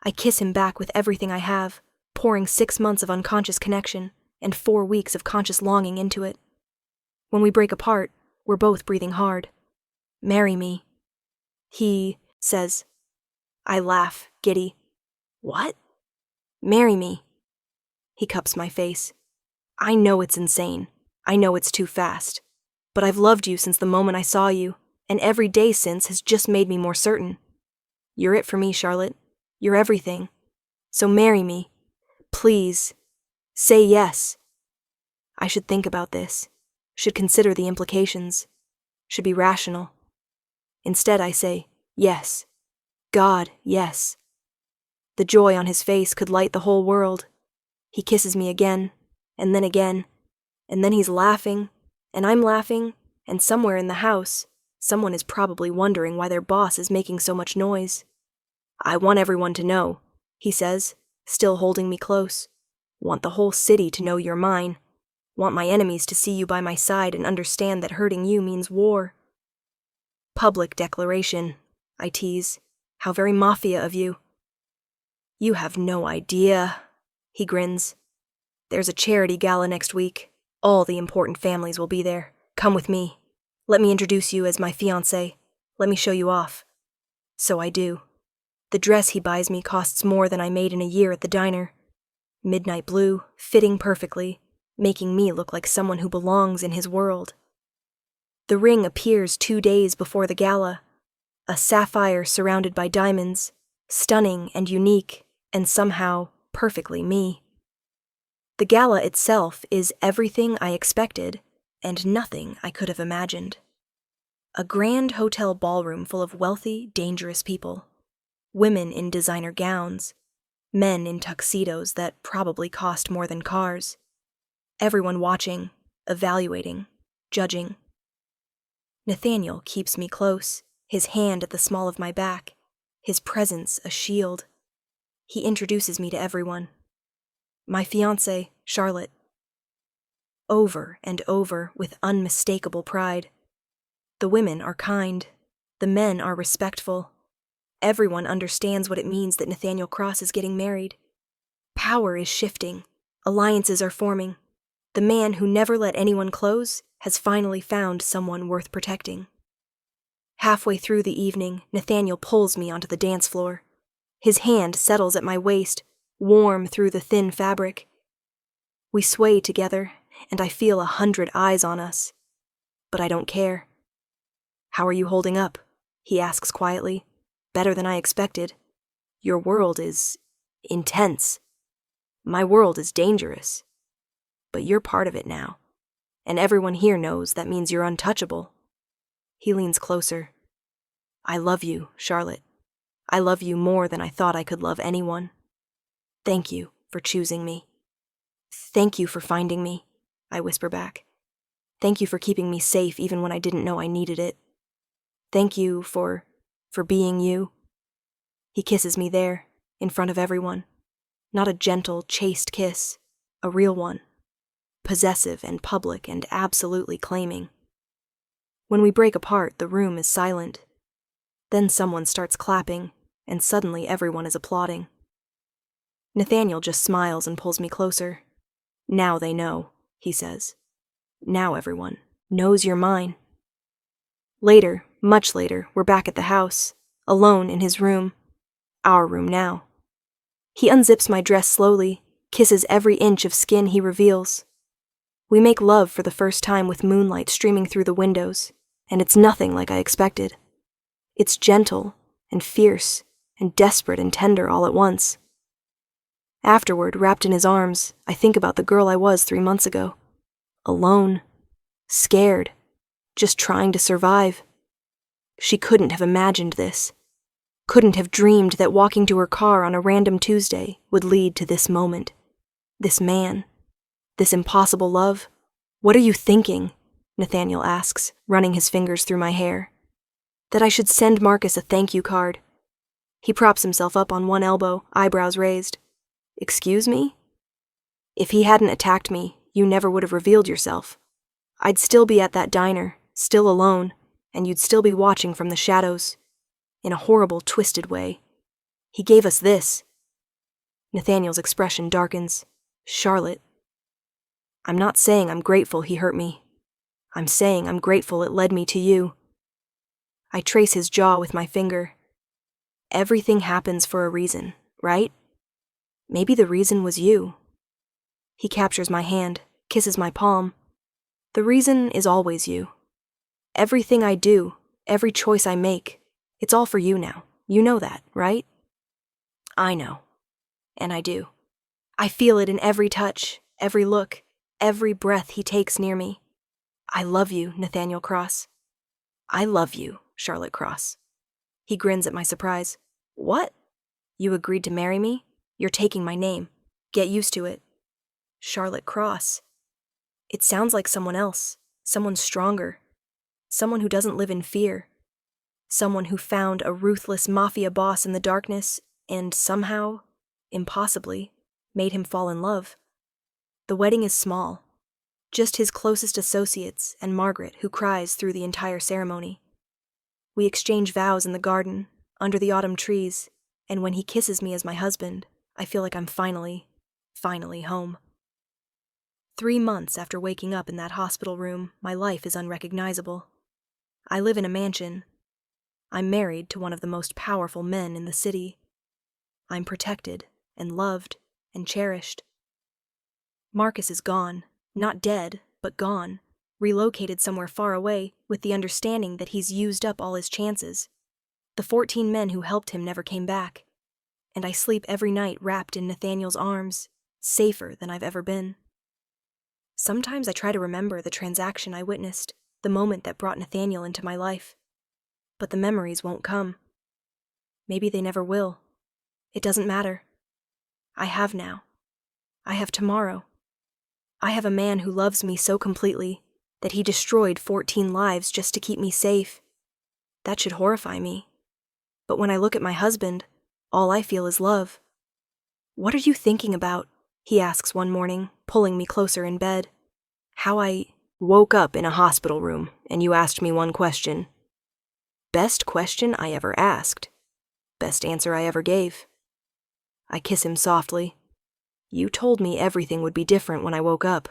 I kiss him back with everything I have, pouring 6 months of unconscious connection and 4 weeks of conscious longing into it. When we break apart, we're both breathing hard. Marry me. He says. I laugh, giddy. What? Marry me. He cups my face. I know it's insane. I know it's too fast. But I've loved you since the moment I saw you, and every day since has just made me more certain. You're it for me, Charlotte. You're everything. So marry me. Please. Say yes. I should think about this. Should consider the implications. Should be rational. Instead, I say, yes. God, yes. The joy on his face could light the whole world. He kisses me again, and then he's laughing, and I'm laughing, and somewhere in the house, someone is probably wondering why their boss is making so much noise. I want everyone to know, he says, still holding me close. Want the whole city to know you're mine. Want my enemies to see you by my side and understand that hurting you means war. Public declaration, I tease. How very Mafia of you. You have no idea, he grins. There's a charity gala next week. All the important families will be there. Come with me. Let me introduce you as my fiancé. Let me show you off. So I do. The dress he buys me costs more than I made in a year at the diner. Midnight blue, fitting perfectly, making me look like someone who belongs in his world. The ring appears 2 days before the gala. A sapphire surrounded by diamonds, stunning and unique, and somehow perfectly me. The gala itself is everything I expected, and nothing I could have imagined. A grand hotel ballroom full of wealthy, dangerous people. Women in designer gowns. Men in tuxedos that probably cost more than cars. Everyone watching, evaluating, judging. Nathaniel keeps me close, his hand at the small of my back, his presence a shield. He introduces me to everyone. My fiancée, Charlotte. Over and over with unmistakable pride. The women are kind. The men are respectful. Everyone understands what it means that Nathaniel Cross is getting married. Power is shifting. Alliances are forming. The man who never let anyone close has finally found someone worth protecting. Halfway through the evening, Nathaniel pulls me onto the dance floor. His hand settles at my waist, warm through the thin fabric. We sway together, and I feel 100 eyes on us. But I don't care. How are you holding up? He asks quietly. Better than I expected. Your world is intense. My world is dangerous. But you're part of it now. And everyone here knows that means you're untouchable. He leans closer. I love you, Charlotte. I love you more than I thought I could love anyone. Thank you for choosing me. Thank you for finding me, I whisper back. Thank you for keeping me safe even when I didn't know I needed it. Thank you for being you. He kisses me there, in front of everyone. Not a gentle, chaste kiss, a real one. Possessive and public and absolutely claiming. When we break apart, the room is silent. Then someone starts clapping, and suddenly everyone is applauding. Nathaniel just smiles and pulls me closer. Now they know, he says. Now everyone knows you're mine. Later, much later, we're back at the house, alone in his room. Our room now. He unzips my dress slowly, kisses every inch of skin he reveals. We make love for the first time with moonlight streaming through the windows, and it's nothing like I expected. It's gentle and fierce and desperate and tender all at once. Afterward, wrapped in his arms, I think about the girl I was 3 months ago. Alone. Scared. Just trying to survive. She couldn't have imagined this. Couldn't have dreamed that walking to her car on a random Tuesday would lead to this moment. This man. This impossible love. What are you thinking? Nathaniel asks, running his fingers through my hair. That I should send Marcus a thank you card. He props himself up on one elbow, eyebrows raised. Excuse me? If he hadn't attacked me, you never would have revealed yourself. I'd still be at that diner, still alone, and you'd still be watching from the shadows. In a horrible, twisted way. He gave us this. Nathaniel's expression darkens. Charlotte. I'm not saying I'm grateful he hurt me. I'm saying I'm grateful it led me to you. I trace his jaw with my finger. Everything happens for a reason, right? Maybe the reason was you. He captures my hand, kisses my palm. The reason is always you. Everything I do, every choice I make, it's all for you now. You know that, right? I know. And I do. I feel it in every touch, every look, every breath he takes near me. I love you, Nathaniel Cross. I love you, Charlotte Cross. He grins at my surprise. What? You agreed to marry me? You're taking my name. Get used to it. Charlotte Cross. It sounds like someone else, someone stronger, someone who doesn't live in fear, someone who found a ruthless Mafia boss in the darkness and somehow, impossibly, made him fall in love. The wedding is small. Just his closest associates and Margaret, who cries through the entire ceremony. We exchange vows in the garden, under the autumn trees, and when he kisses me as my husband, I feel like I'm finally home. 3 months after waking up in that hospital room, my life is unrecognizable. I live in a mansion. I'm married to one of the most powerful men in the city. I'm protected and loved and cherished. Marcus is gone, not dead, but gone, relocated somewhere far away with the understanding that he's used up all his chances. The 14 men who helped him never came back, and I sleep every night wrapped in Nathaniel's arms, safer than I've ever been. Sometimes I try to remember the transaction I witnessed, the moment that brought Nathaniel into my life. But the memories won't come. Maybe they never will. It doesn't matter. I have now. I have tomorrow. I have a man who loves me so completely that he destroyed 14 lives just to keep me safe. That should horrify me. But when I look at my husband, all I feel is love. "What are you thinking about?" he asks one morning, pulling me closer in bed. "How I woke up in a hospital room, and you asked me one question. Best question I ever asked. Best answer I ever gave." I kiss him softly. "You told me everything would be different when I woke up."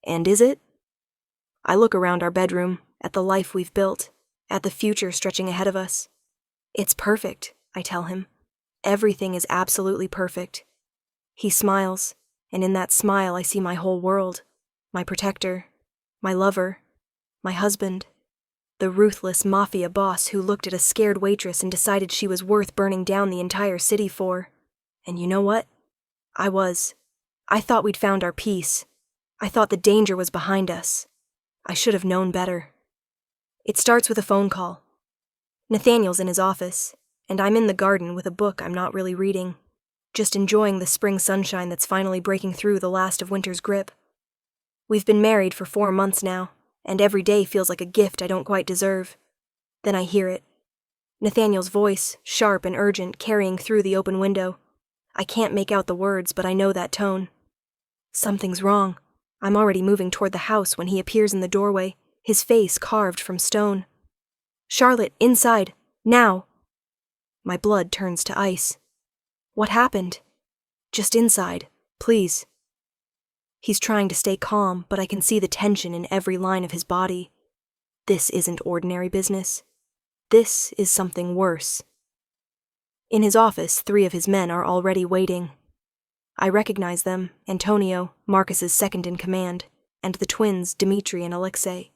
"And is it?" I look around our bedroom, at the life we've built, at the future stretching ahead of us. "It's perfect," I tell him. "Everything is absolutely perfect." He smiles, and in that smile I see my whole world, my protector, my lover, my husband, the ruthless Mafia boss who looked at a scared waitress and decided she was worth burning down the entire city for. And you know what? I was. I thought we'd found our peace. I thought the danger was behind us. I should have known better. It starts with a phone call. Nathaniel's in his office, and I'm in the garden with a book I'm not really reading, just enjoying the spring sunshine that's finally breaking through the last of winter's grip. We've been married for 4 months now, and every day feels like a gift I don't quite deserve. Then I hear it. Nathaniel's voice, sharp and urgent, carrying through the open window. I can't make out the words, but I know that tone. Something's wrong. I'm already moving toward the house when he appears in the doorway, his face carved from stone. "Charlotte, inside, now!" My blood turns to ice. "What happened?" "Just inside, please." He's trying to stay calm, but I can see the tension in every line of his body. This isn't ordinary business. This is something worse. In his office, 3 of his men are already waiting. I recognize them: Antonio, Marcus's second in command, and the twins, Dmitri and Alexei.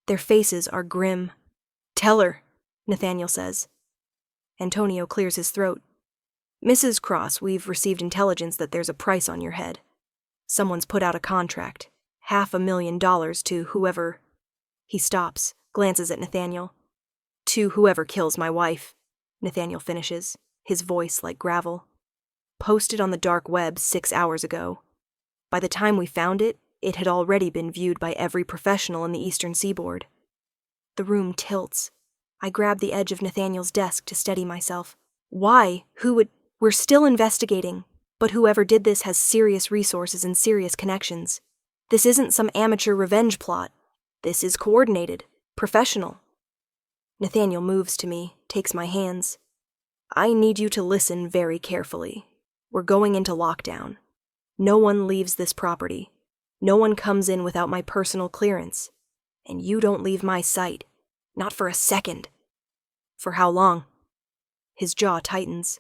Their faces are grim. "Tell her," Nathaniel says. Antonio clears his throat. "Mrs. Cross, we've received intelligence that there's a price on your head. Someone's put out a contract, $500,000 to whoever—" He stops, glances at Nathaniel. "To whoever kills my wife," Nathaniel finishes, his voice like gravel. "Posted on the dark web 6 hours ago. By the time we found it, it had already been viewed by every professional in the Eastern Seaboard." The room tilts. I grab the edge of Nathaniel's desk to steady myself. "Why? Who would—" "We're still investigating, but whoever did this has serious resources and serious connections. This isn't some amateur revenge plot. This is coordinated, professional." Nathaniel moves to me, takes my hands. "I need you to listen very carefully. We're going into lockdown. No one leaves this property. No one comes in without my personal clearance. And you don't leave my sight. Not for a second." "For how long?" His jaw tightens.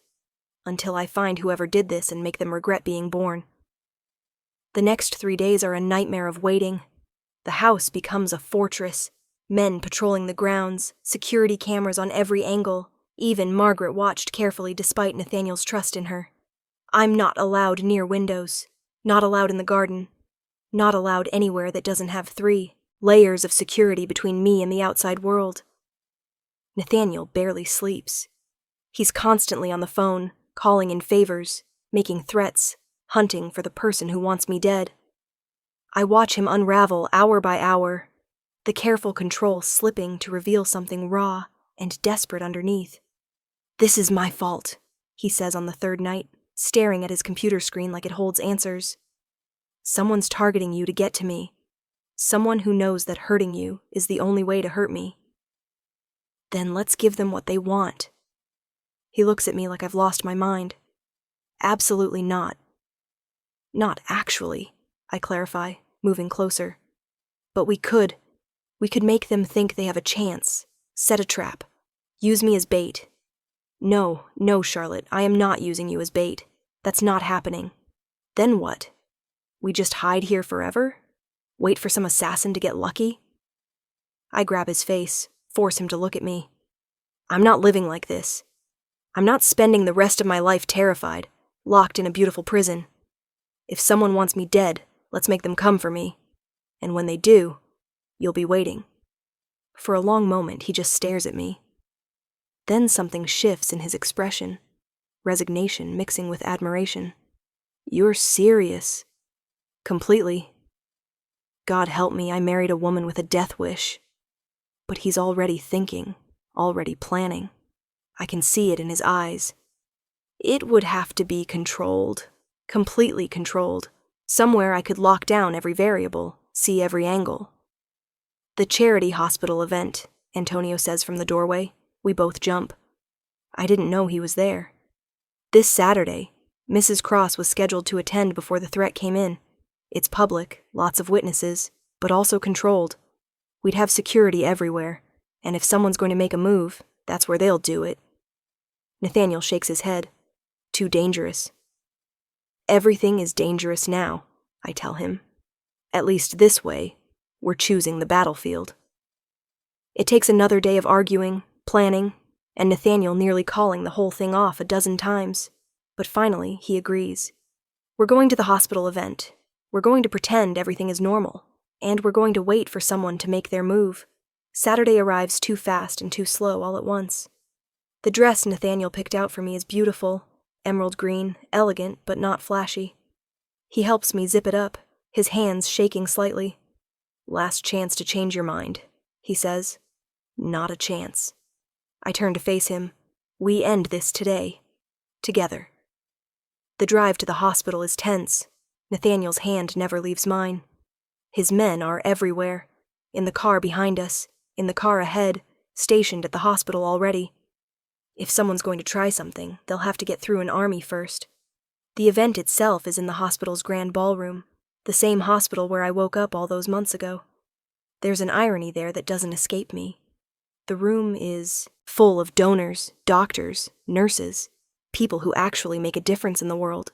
"Until I find whoever did this and make them regret being born." The next 3 days are a nightmare of waiting. The house becomes a fortress. Men patrolling the grounds, security cameras on every angle. Even Margaret watched carefully despite Nathaniel's trust in her. I'm not allowed near windows. Not allowed in the garden. Not allowed anywhere that doesn't have 3 layers of security between me and the outside world. Nathaniel barely sleeps. He's constantly on the phone, calling in favors, making threats, hunting for the person who wants me dead. I watch him unravel hour by hour, the careful control slipping to reveal something raw and desperate underneath. "This is my fault," he says on the 3rd night, staring at his computer screen like it holds answers. Someone's targeting you to get to me. Someone who knows that hurting you is the only way to hurt me. Then let's give them what they want. He looks at me like I've lost my mind. Absolutely not. Not actually, I clarify, moving closer. But we could make them think they have a chance, set a trap, use me as bait. No, Charlotte, I am not using you as bait. That's not happening. Then what? We just hide here forever? Wait for some assassin to get lucky? I grab his face, force him to look at me. I'm not living like this. I'm not spending the rest of my life terrified, locked in a beautiful prison. If someone wants me dead, let's make them come for me. And when they do, you'll be waiting. For a long moment, he just stares at me. Then something shifts in his expression, resignation mixing with admiration. You're serious. Completely. God help me, I married a woman with a death wish. But he's already thinking, already planning. I can see it in his eyes. It would have to be controlled, completely controlled. Somewhere I could lock down every variable, see every angle. The charity hospital event, Antonio says from the doorway. We both jump. I didn't know he was there. This Saturday, Mrs. Cross was scheduled to attend before the threat came in. It's public, lots of witnesses, but also controlled. We'd have security everywhere, and if someone's going to make a move, that's where they'll do it. Nathaniel shakes his head. Too dangerous. Everything is dangerous now, I tell him. At least this way, we're choosing the battlefield. It takes another day of arguing, planning, and Nathaniel nearly calling the whole thing off a dozen times. But finally, he agrees. We're going to the hospital event. We're going to pretend everything is normal. And we're going to wait for someone to make their move. Saturday arrives too fast and too slow all at once. The dress Nathaniel picked out for me is beautiful, emerald green, elegant, but not flashy. He helps me zip it up, his hands shaking slightly. Last chance to change your mind, he says. Not a chance. I turn to face him. We end this today. Together. The drive to the hospital is tense. Nathaniel's hand never leaves mine. His men are everywhere. In the car behind us, in the car ahead, stationed at the hospital already. If someone's going to try something, they'll have to get through an army first. The event itself is in the hospital's grand ballroom, the same hospital where I woke up all those months ago. There's an irony there that doesn't escape me. The room is full of donors, doctors, nurses, people who actually make a difference in the world.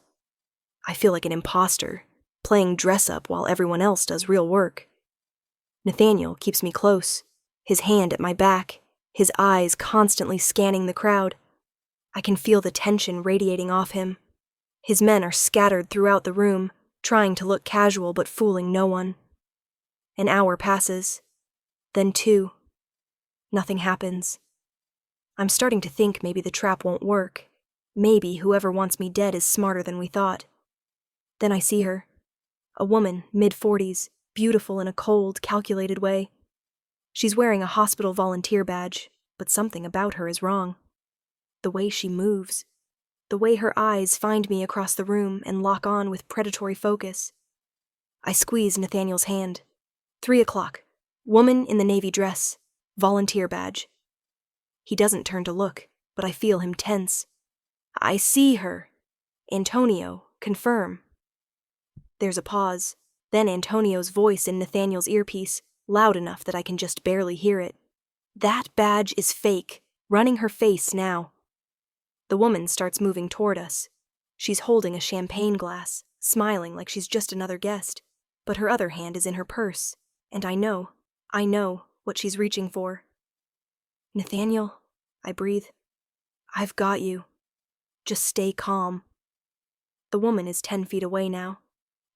I feel like an imposter, playing dress-up while everyone else does real work. Nathaniel keeps me close, his hand at my back, his eyes constantly scanning the crowd. I can feel the tension radiating off him. His men are scattered throughout the room, trying to look casual but fooling no one. An hour passes, then 2. Nothing happens. I'm starting to think maybe the trap won't work. Maybe whoever wants me dead is smarter than we thought. Then I see her. A woman, mid-40s, beautiful in a cold, calculated way. She's wearing a hospital volunteer badge, but something about her is wrong. The way she moves. The way her eyes find me across the room and lock on with predatory focus. I squeeze Nathaniel's hand. 3 o'clock. Woman in the navy dress. Volunteer badge. He doesn't turn to look, but I feel him tense. I see her. Antonio, confirm. There's a pause, then Antonio's voice in Nathaniel's earpiece, loud enough that I can just barely hear it. That badge is fake, running her face now. The woman starts moving toward us. She's holding a champagne glass, smiling like she's just another guest, but her other hand is in her purse, and I know what she's reaching for. Nathaniel, I breathe. I've got you. Just stay calm. The woman is 10 feet away now.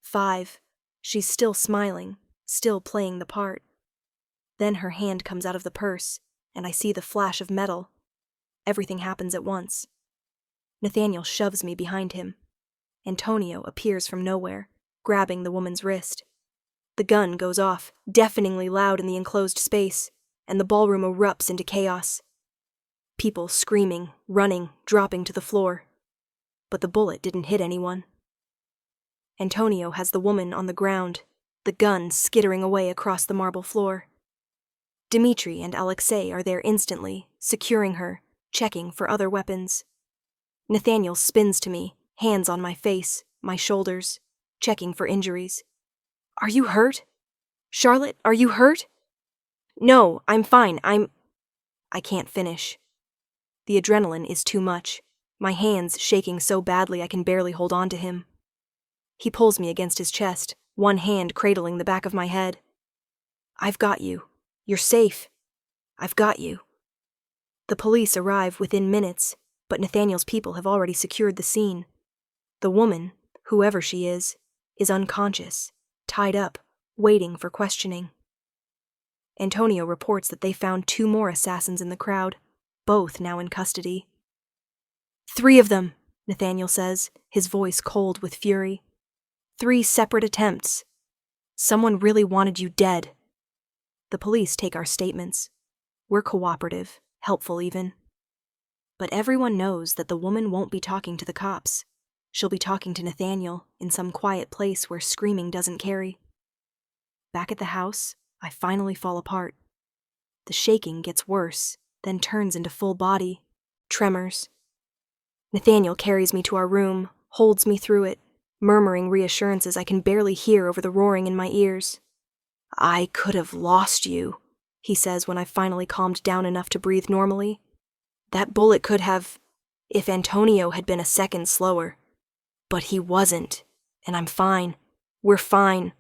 5. She's still smiling, still playing the part. Then her hand comes out of the purse, and I see the flash of metal. Everything happens at once. Nathaniel shoves me behind him. Antonio appears from nowhere, grabbing the woman's wrist. The gun goes off, deafeningly loud in the enclosed space, and the ballroom erupts into chaos. People screaming, running, dropping to the floor. But the bullet didn't hit anyone. Antonio has the woman on the ground, the gun skittering away across the marble floor. Dmitri and Alexei are there instantly, securing her, checking for other weapons. Nathaniel spins to me, hands on my face, my shoulders, checking for injuries. "Are you hurt? Charlotte, are you hurt?" "No, I'm fine, I can't finish. The adrenaline is too much, my hands shaking so badly I can barely hold on to him. He pulls me against his chest, one hand cradling the back of my head. "I've got you. You're safe. I've got you." The police arrive within minutes, but Nathaniel's people have already secured the scene. The woman, whoever she is unconscious, tied up, waiting for questioning. Antonio reports that they found 2 more assassins in the crowd, both now in custody. "3 of them," Nathaniel says, his voice cold with fury. 3 separate attempts. Someone really wanted you dead. The police take our statements. We're cooperative, helpful even. But everyone knows that the woman won't be talking to the cops. She'll be talking to Nathaniel in some quiet place where screaming doesn't carry. Back at the house, I finally fall apart. The shaking gets worse, then turns into full body, tremors. Nathaniel carries me to our room, holds me through it, murmuring reassurances I can barely hear over the roaring in my ears. "I could have lost you," he says when I've finally calmed down enough to breathe normally. "That bullet could have, if Antonio had been a second slower. But he wasn't, and I'm fine. We're fine."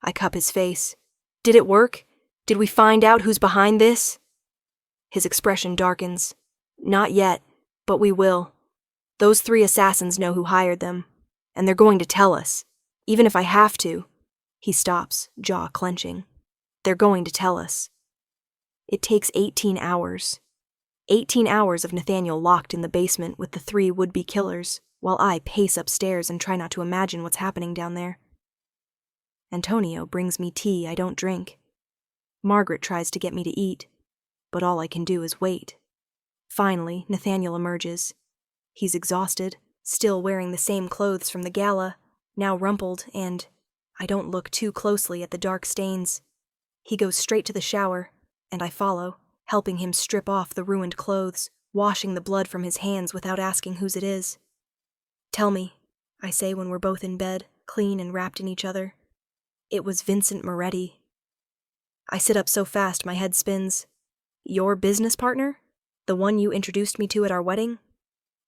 I cup his face. "Did it work? Did we find out who's behind this?" His expression darkens. "Not yet, but we will. Those 3 assassins know who hired them, and they're going to tell us, even if I have to." He stops, jaw clenching. "They're going to tell us." It takes 18 hours. 18 hours of Nathaniel locked in the basement with the 3 would-be killers, while I pace upstairs and try not to imagine what's happening down there. Antonio brings me tea I don't drink. Margaret tries to get me to eat, but all I can do is wait. Finally, Nathaniel emerges. He's exhausted, still wearing the same clothes from the gala, now rumpled, and I don't look too closely at the dark stains. He goes straight to the shower, and I follow, helping him strip off the ruined clothes, washing the blood from his hands without asking whose it is. "Tell me," I say when we're both in bed, clean and wrapped in each other. "It was Vincent Moretti." I sit up so fast my head spins. "Your business partner? The one you introduced me to at our wedding?"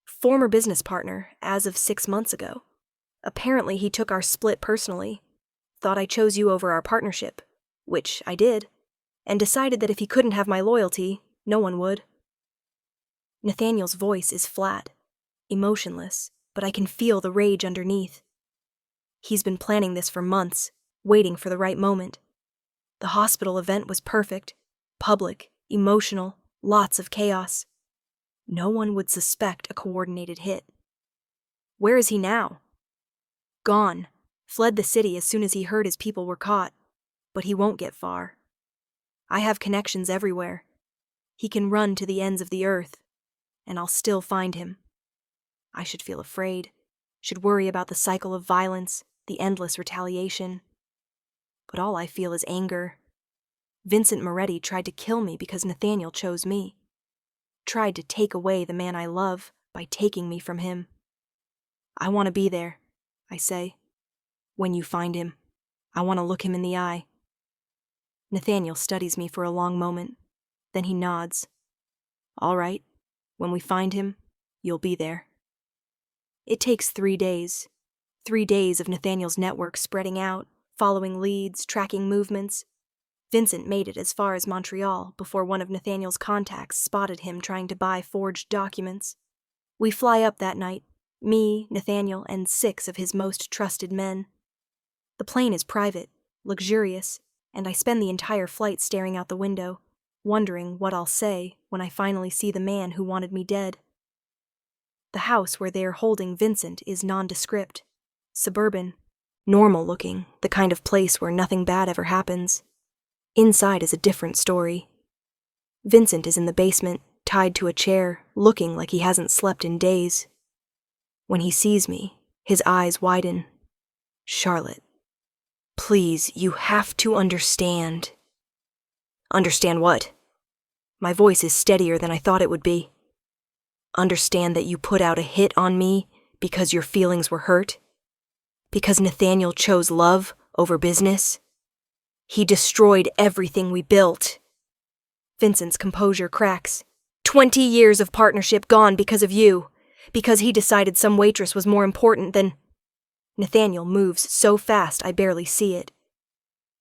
"Former business partner, as of 6 months ago. Apparently he took our split personally. Thought I chose you over our partnership, which I did, and decided that if he couldn't have my loyalty, no one would." Nathaniel's voice is flat, emotionless, but I can feel the rage underneath. He's been planning this for months, waiting for the right moment. The hospital event was perfect, public, emotional, lots of chaos. No one would suspect a coordinated hit. Where is he now? Gone. Fled the city as soon as he heard his people were caught. But he won't get far. I have connections everywhere. He can run to the ends of the earth, and I'll still find him. I should feel afraid, should worry about the cycle of violence, the endless retaliation. But all I feel is anger. Vincent Moretti tried to kill me because Nathaniel chose me. Tried to take away the man I love by taking me from him. "I want to be there," I say. "When you find him, I want to look him in the eye." Nathaniel studies me for a long moment. Then he nods. "All right. When we find him, you'll be there." It takes 3 days. 3 days of Nathaniel's network spreading out, following leads, tracking movements. Vincent made it as far as Montreal before one of Nathaniel's contacts spotted him trying to buy forged documents. We fly up that night, me, Nathaniel, and 6 of his most trusted men. The plane is private, luxurious, and I spend the entire flight staring out the window, wondering what I'll say when I finally see the man who wanted me dead. The house where they're holding Vincent is nondescript, suburban, normal-looking, the kind of place where nothing bad ever happens. Inside is a different story. Vincent is in the basement, tied to a chair, looking like he hasn't slept in days. When he sees me, his eyes widen. Charlotte, please, you have to understand. Understand what? My voice is steadier than I thought it would be. Understand that you put out a hit on me because your feelings were hurt? Because Nathaniel chose love over business? He destroyed everything we built. Vincent's composure cracks. 20 years of partnership gone because of you. Because he decided some waitress was more important than... Nathaniel moves so fast I barely see it.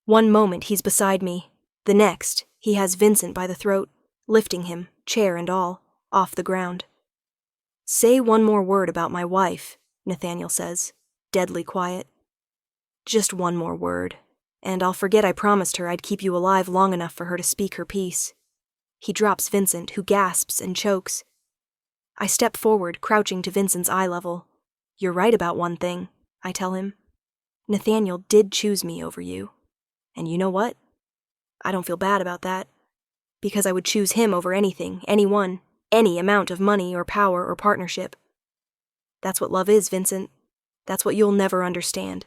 One moment he's beside me. The next, he has Vincent by the throat, lifting him, chair and all, off the ground. Say one more word about my wife, Nathaniel says, deadly quiet. Just one more word, and I'll forget I promised her I'd keep you alive long enough for her to speak her piece. He drops Vincent, who gasps and chokes. I step forward, crouching to Vincent's eye level. You're right about one thing, I tell him. Nathaniel did choose me over you. And you know what? I don't feel bad about that. Because I would choose him over anything, anyone, any amount of money or power or partnership. That's what love is, Vincent. That's what you'll never understand.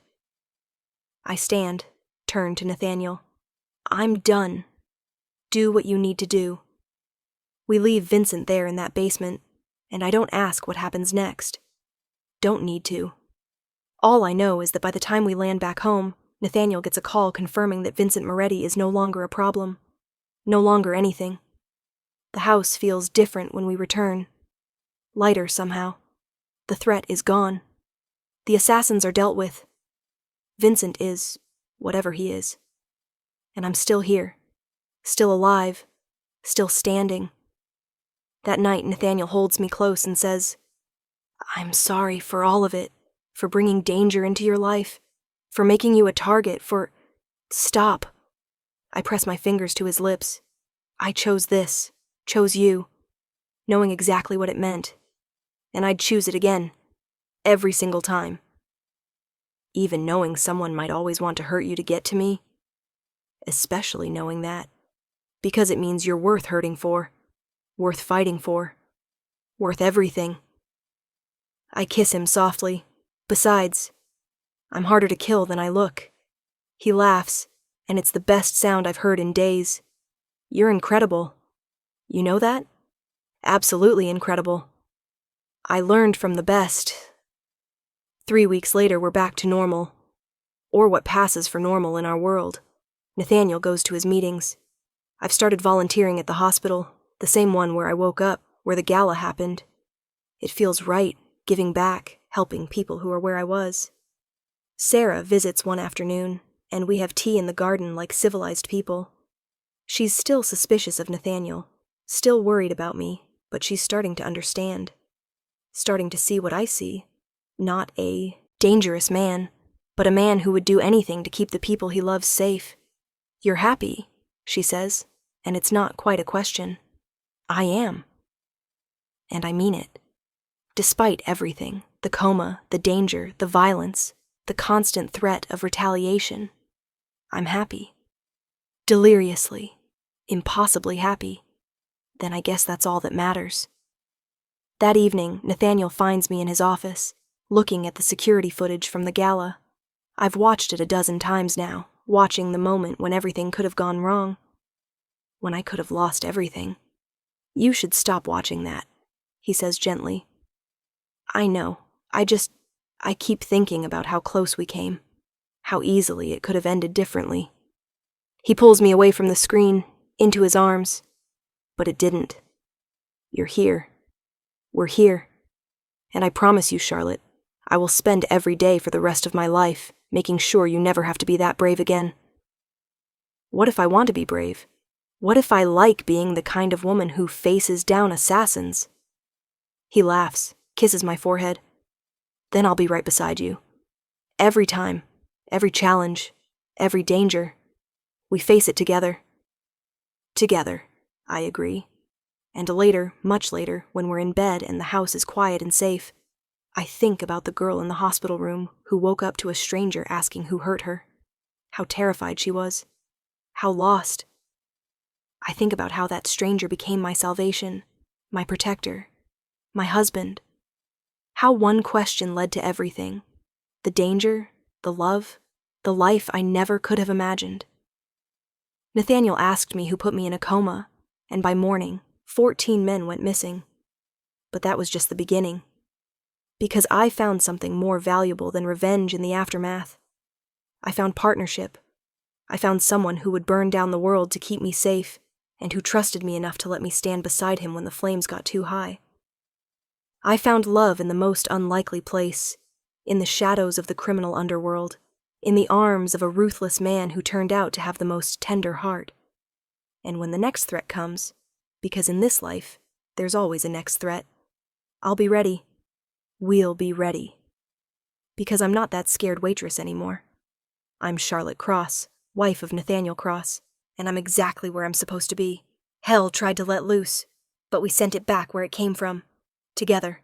I stand, turn to Nathaniel. I'm done. Do what you need to do. We leave Vincent there in that basement, and I don't ask what happens next. Don't need to. All I know is that by the time we land back home, Nathaniel gets a call confirming that Vincent Moretti is no longer a problem. No longer anything. The house feels different when we return. Lighter somehow. The threat is gone. The assassins are dealt with. Vincent is whatever he is. And I'm still here. Still alive. Still standing. That night, Nathaniel holds me close and says, I'm sorry for all of it, for bringing danger into your life, for making you a target, for... Stop. I press my fingers to his lips. I chose this, chose you, knowing exactly what it meant. And I'd choose it again, every single time. Even knowing someone might always want to hurt you to get to me. Especially knowing that. Because it means you're worth hurting for. Worth fighting for. Worth everything. I kiss him softly. Besides, I'm harder to kill than I look. He laughs, and it's the best sound I've heard in days. You're incredible. You know that? Absolutely incredible. I learned from the best. 3 weeks later, we're back to normal. Or what passes for normal in our world. Nathaniel goes to his meetings. I've started volunteering at the hospital, the same one where I woke up, where the gala happened. It feels right, giving back, helping people who are where I was. Sarah visits one afternoon, and we have tea in the garden like civilized people. She's still suspicious of Nathaniel, still worried about me, but she's starting to understand. Starting to see what I see. Not a dangerous man, but a man who would do anything to keep the people he loves safe. You're happy, she says, and it's not quite a question. I am. And I mean it. Despite everything, the coma, the danger, the violence, the constant threat of retaliation, I'm happy. Deliriously, impossibly happy. Then I guess that's all that matters. That evening, Nathaniel finds me in his office, looking at the security footage from the gala. I've watched it a dozen times now, watching the moment when everything could have gone wrong. When I could have lost everything. You should stop watching that, he says gently. I know, I keep thinking about how close we came, how easily it could have ended differently. He pulls me away from the screen, into his arms, but it didn't. You're here. We're here. And I promise you, Charlotte, I will spend every day for the rest of my life making sure you never have to be that brave again. What if I want to be brave? What if I like being the kind of woman who faces down assassins? He laughs, kisses my forehead. Then I'll be right beside you. Every time, every challenge, every danger. We face it together. Together, I agree. And later, much later, when we're in bed and the house is quiet and safe, I think about the girl in the hospital room who woke up to a stranger asking who hurt her. How terrified she was. How lost. I think about how that stranger became my salvation, my protector, my husband. How one question led to everything. The danger, the love, the life I never could have imagined. Nathaniel asked me who put me in a coma, and by morning, 14 men went missing. But that was just the beginning. Because I found something more valuable than revenge in the aftermath. I found partnership. I found someone who would burn down the world to keep me safe, and who trusted me enough to let me stand beside him when the flames got too high. I found love in the most unlikely place, in the shadows of the criminal underworld, in the arms of a ruthless man who turned out to have the most tender heart. And when the next threat comes, because in this life, there's always a next threat, I'll be ready. We'll be ready. Because I'm not that scared waitress anymore. I'm Charlotte Cross, wife of Nathaniel Cross, and I'm exactly where I'm supposed to be. Hell tried to let loose, but we sent it back where it came from, together.